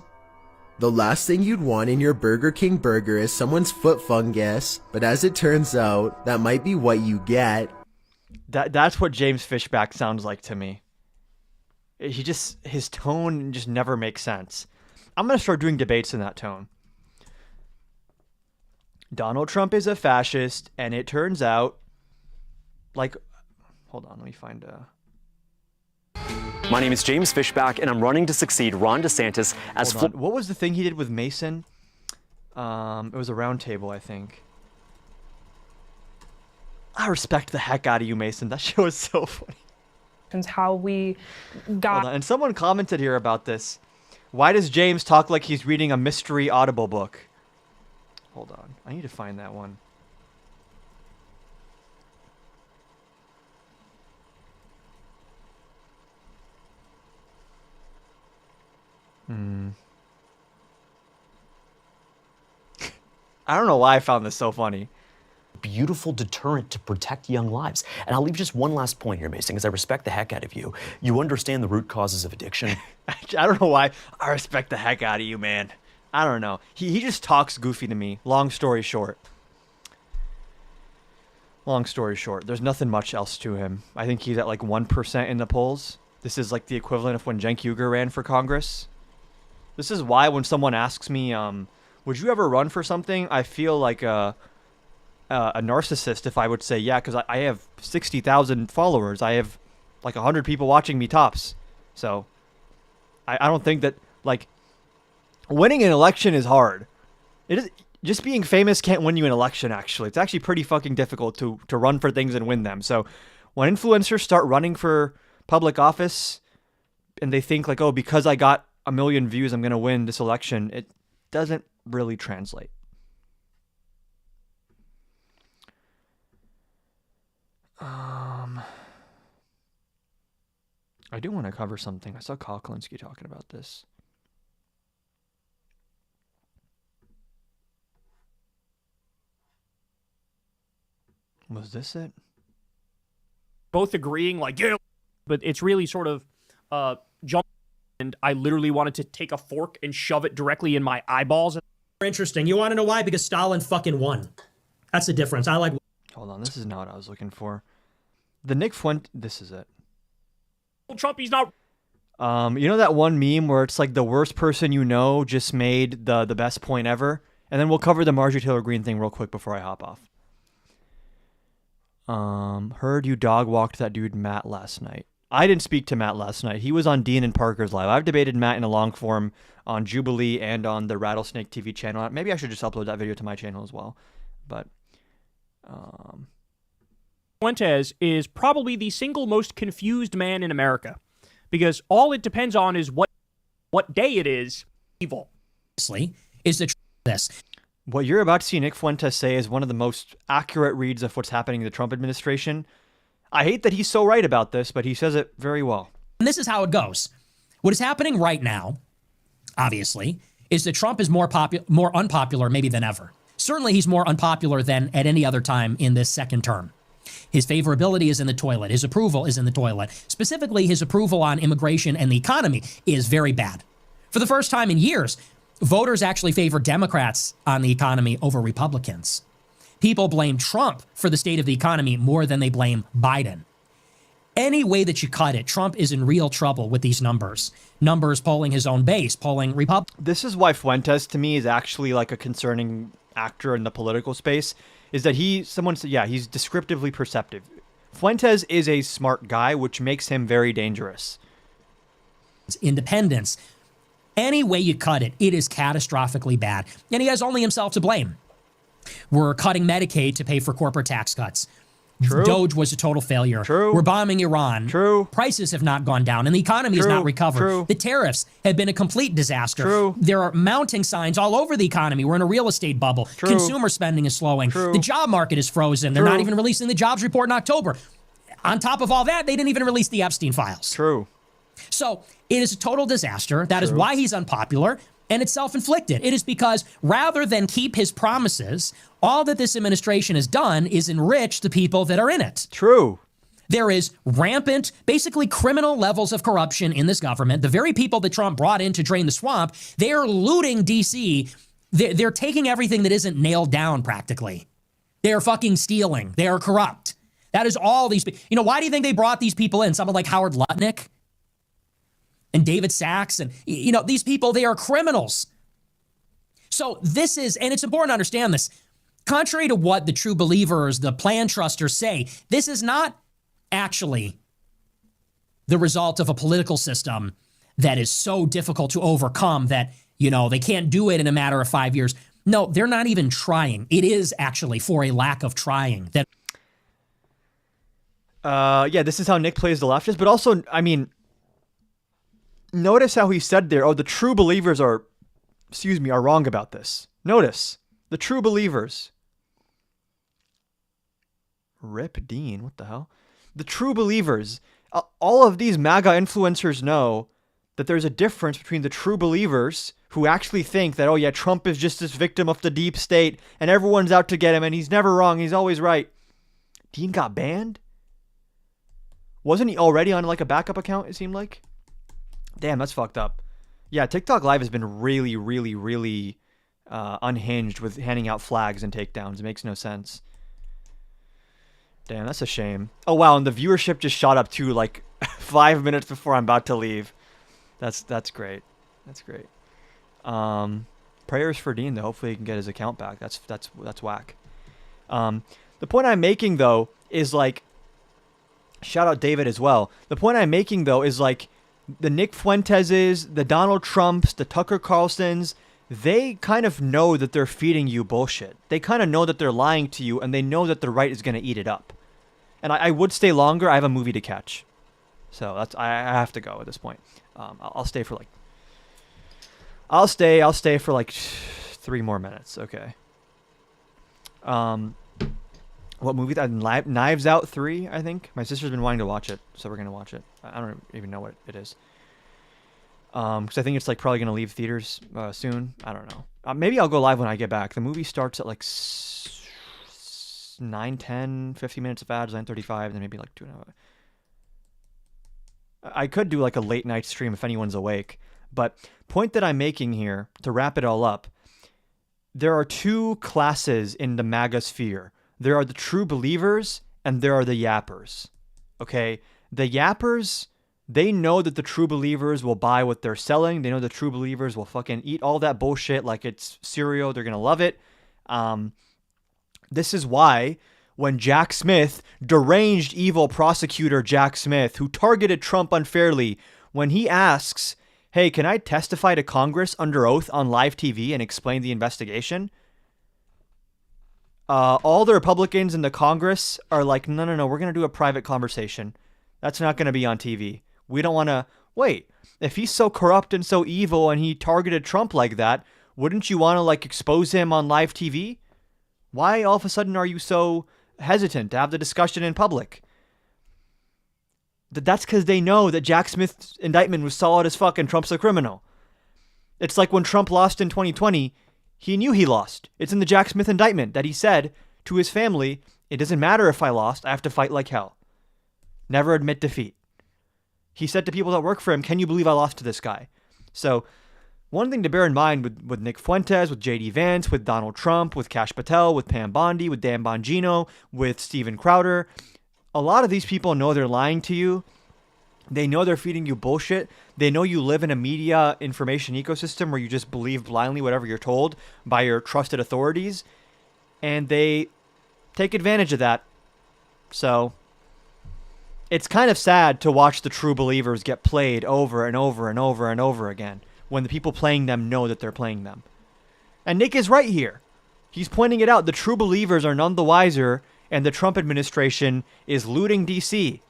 The last thing you'd want in your Burger King burger is someone's foot fungus, but as it turns out, that might be what you get. That's what James Fishback sounds like to me. His tone just never makes sense. I'm going to start doing debates in that tone. Donald Trump is a fascist, and it turns out, like, hold on, let me find My name is James Fishback, and I'm running to succeed Ron DeSantis as... What was the thing he did with Mason? It was a round table, I think. I respect the heck out of you, Mason. That show is so funny. How we got... And someone commented here about this. Why does James talk like he's reading a mystery Audible book? Hold on. I need to find that one. I don't know why I found this so funny. Beautiful deterrent to protect young lives. And I'll leave just one last point here, Mason, because I respect the heck out of you. You understand the root causes of addiction. I don't know why. I respect the heck out of you, man. I don't know. He just talks goofy to me. Long story short. There's nothing much else to him. I think he's at like 1% in the polls. This is like the equivalent of when Cenk Uygur ran for Congress. This is why when someone asks me, would you ever run for something? I feel like a narcissist if I would say yeah, because I have 60,000 followers. I have like 100 people watching me tops. So I don't think that, like, winning an election is hard. It is. Just being famous can't win you an election, actually. It's actually pretty fucking difficult to run for things and win them. So when influencers start running for public office and they think like, oh, because I got 1 million views, I'm going to win this election, it doesn't really translate. I do want to cover something. I saw Kyle Klinsky talking about this. Was this it? Both agreeing, like, yeah, but it's really sort of jump. And I literally wanted to take a fork and shove it directly in my eyeballs. Interesting. You want to know why? Because Stalin fucking won. That's the difference. I like. Hold on, this is not what I was looking for. The Nick Fuentes. This is it. Trump, he's not. You know that one meme where it's like the worst person you know just made the best point ever? And then we'll cover the Marjorie Taylor Greene thing real quick before I hop off. Heard you dog walked that dude Matt last night. I didn't speak to Matt last night. He was on Dean and Parker's live. I've debated Matt in a long form on Jubilee and on the Rattlesnake TV channel. Maybe I should just upload that video to my channel as well. But Fuentes is probably the single most confused man in America, because all it depends on is what day it is. Evil. Is the this. What you're about to see Nick Fuentes say is one of the most accurate reads of what's happening in the Trump administration. I hate that he's so right about this, but he says it very well. And this is how it goes. What is happening right now, obviously, is that Trump is more unpopular maybe than ever. Certainly he's more unpopular than at any other time in this second term. His favorability is in the toilet. His approval is in the toilet. Specifically, his approval on immigration and the economy is very bad. For the first time in years, voters actually favor Democrats on the economy over Republicans. People blame Trump for the state of the economy more than they blame Biden. Any way that you cut it, Trump is in real trouble with these numbers. Numbers polling his own base, polling Republicans. This is why Fuentes, to me, is actually like a concerning actor in the political space, is that someone said, yeah, he's descriptively perceptive. Fuentes is a smart guy, which makes him very dangerous. Independence. Any way you cut it, it is catastrophically bad. And he has only himself to blame. We're cutting Medicaid to pay for corporate tax cuts. True. Doge was a total failure. True. We're bombing Iran. True. Prices have not gone down, and the economy has True. not recovered. True. The tariffs have been a complete disaster. True. There are mounting signs all over the economy. We're in a real estate bubble. True. Consumer spending is slowing. True. The job market is frozen. They're True. not even releasing the jobs report in October. On top of all that, they didn't even release the Epstein files. True. So it is a total disaster. That is True. why he's unpopular, and it's self-inflicted. It is because rather than keep his promises, all that this administration has done is enrich the people that are in it. True. There is rampant, basically criminal levels of corruption in this government. The very people that Trump brought in to drain the swamp, they're looting D.C. They're taking everything that isn't nailed down practically. They're fucking stealing. They are corrupt. That is all these people. You know, why do you think they brought these people in? Someone like Howard Lutnick and David Sachs and, you know, these people, they are criminals. So this is, and it's important to understand this, contrary to what the true believers, the plan trusters say, this is not actually the result of a political system that is so difficult to overcome that, you know, they can't do it in a matter of 5 years. No, they're not even trying. It is actually for a lack of trying that. Yeah, this is how Nick plays the leftist, but also, I mean, notice how he said there, oh, the true believers are wrong about this. Notice, the true believers. Rip Dean, what the hell? The true believers, all of these MAGA influencers know that there's a difference between the true believers who actually think that, oh yeah, Trump is just this victim of the deep state and everyone's out to get him and he's never wrong, he's always right. Dean got banned? Wasn't he already on like a backup account, it seemed like? Damn, that's fucked up. Yeah, TikTok Live has been really, really, really unhinged with handing out flags and takedowns. It makes no sense. Damn, that's a shame. Oh, wow, and the viewership just shot up too, like 5 minutes before I'm about to leave. That's great. That's great. Prayers for Dean, though. Hopefully he can get his account back. That's whack. The point I'm making, though, is like, shout out David as well. The point I'm making, though, is like the Nick Fuenteses, the Donald Trumps, the Tucker Carlsons, they kind of know that they're feeding you bullshit. They kind of know that they're lying to you, and they know that the right is going to eat it up. And I would stay longer. I have a movie to catch. So I have to go at this point. I'll stay for like... I'll stay for like 3 more minutes. Okay. What movie? Knives Out 3, I think. My sister's been wanting to watch it, so we're going to watch it. I don't even know what it is. Because I think it's like probably going to leave theaters soon. I don't know. Maybe I'll go live when I get back. The movie starts at like 9, 10, 50 minutes of ads, 9:35, then maybe like 2 hours. I could do like a late night stream if anyone's awake. But point that I'm making here, to wrap it all up, there are 2 classes in the MAGA sphere. There are the true believers and there are the yappers. Okay? The yappers, they know that the true believers will buy what they're selling. They know the true believers will fucking eat all that bullshit like it's cereal. They're going to love it. This is why when Jack Smith, deranged evil prosecutor Jack Smith, who targeted Trump unfairly, when he asks, hey, can I testify to Congress under oath on live TV and explain the investigation? All the Republicans in the Congress are like, no, we're going to do a private conversation. That's not going to be on TV. We don't want to... Wait, if he's so corrupt and so evil and he targeted Trump like that, wouldn't you want to like expose him on live TV? Why all of a sudden are you so hesitant to have the discussion in public? That's because they know that Jack Smith's indictment was solid as fuck and Trump's a criminal. It's like when Trump lost in 2020, he knew he lost. It's in the Jack Smith indictment that he said to his family, it doesn't matter if I lost, I have to fight like hell. Never admit defeat. He said to people that work for him, can you believe I lost to this guy? So one thing to bear in mind with Nick Fuentes, with J.D. Vance, with Donald Trump, with Kash Patel, with Pam Bondi, with Dan Bongino, with Steven Crowder, a lot of these people know they're lying to you. They know they're feeding you bullshit. They know you live in a media information ecosystem where you just believe blindly whatever you're told by your trusted authorities. And they take advantage of that. So it's kind of sad to watch the true believers get played over and over and over and over again when the people playing them know that they're playing them. And Nick is right here. He's pointing it out. The true believers are none the wiser, and the Trump administration is looting D.C.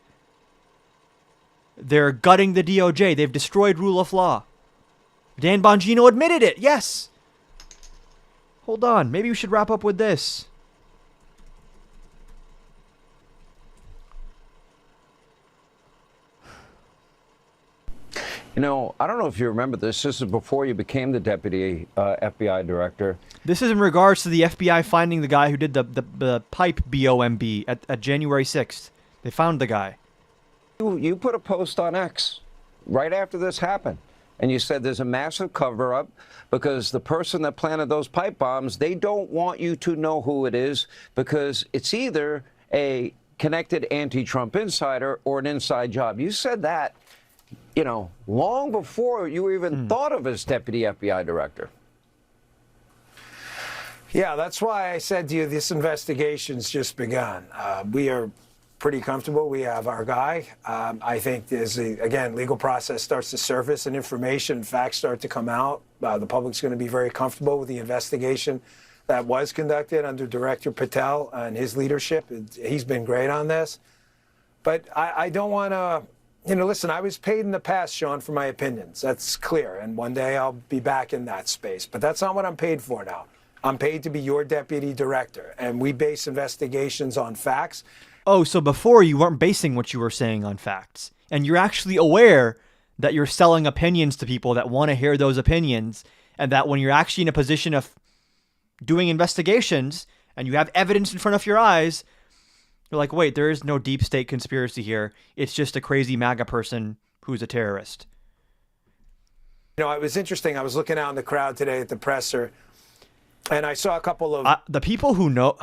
They're gutting the DOJ. They've destroyed rule of law. Dan Bongino admitted it. Yes. Hold on. Maybe we should wrap up with this. You know, I don't know if you remember this. This is before you became the deputy FBI director. This is in regards to the FBI finding the guy who did the pipe BOMB at January 6th. They found the guy. You put a post on X right after this happened, and you said there's a massive cover-up because the person that planted those pipe bombs, they don't want you to know who it is because it's either a connected anti-Trump insider or an inside job. You said that, you know, long before you even thought of as deputy FBI director. Yeah, that's why I said to you, this investigation's just begun. We are pretty comfortable. We have our guy. I think as again, legal process starts to surface and information, facts start to come out, the public's going to be very comfortable with the investigation that was conducted under Director Patel and his leadership. He's been great on this. But I don't want to, you know, listen, I was paid in the past, Sean, for my opinions. That's clear. And one day I'll be back in that space. But that's not what I'm paid for now. I'm paid to be your deputy director. And we base investigations on facts. Oh, so before you weren't basing what you were saying on facts. And you're actually aware that you're selling opinions to people that want to hear those opinions. And that when you're actually in a position of doing investigations and you have evidence in front of your eyes, you're like, wait, there is no deep state conspiracy here. It's just a crazy MAGA person who's a terrorist. You know, it was interesting. I was looking out in the crowd today at the presser, and I saw a couple of... the people who know...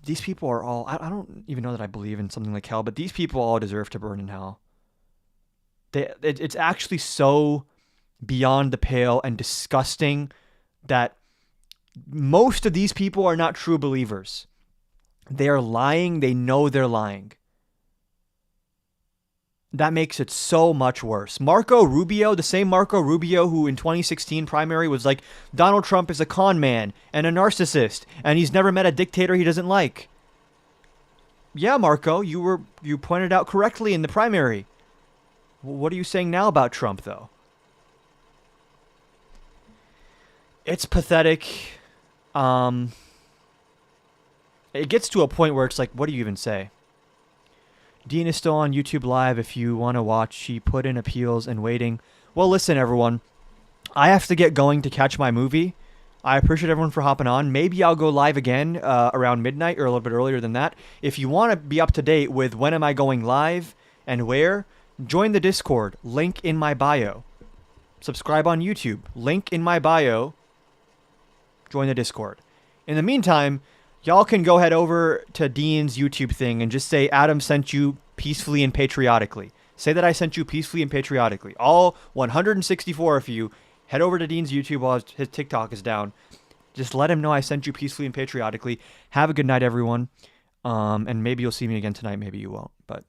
These people are all... I don't even know that I believe in something like hell, but these people all deserve to burn in hell. It's actually so beyond the pale and disgusting that most of these people are not true believers. They are lying. They know they're lying. That makes it so much worse. Marco Rubio, the same Marco Rubio who in 2016 primary was like, Donald Trump is a con man and a narcissist, and he's never met a dictator he doesn't like. Yeah, Marco, you pointed out correctly in the primary. What are you saying now about Trump, though? It's pathetic. It gets to a point where it's like, what do you even say? Dean is still on YouTube Live if you want to watch. She put in appeals and waiting. Well, listen, everyone. I have to get going to catch my movie. I appreciate everyone for hopping on. Maybe I'll go live again around midnight or a little bit earlier than that. If you want to be up to date with when am I going live and where, join the Discord. Link in my bio. Subscribe on YouTube. Link in my bio. Join the Discord. In the meantime, y'all can go head over to Dean's YouTube thing and just say Adam sent you peacefully and patriotically. Say that I sent you peacefully and patriotically. All 164 of you, head over to Dean's YouTube while his TikTok is down. Just let him know I sent you peacefully and patriotically. Have a good night, everyone. And maybe you'll see me again tonight. Maybe you won't. But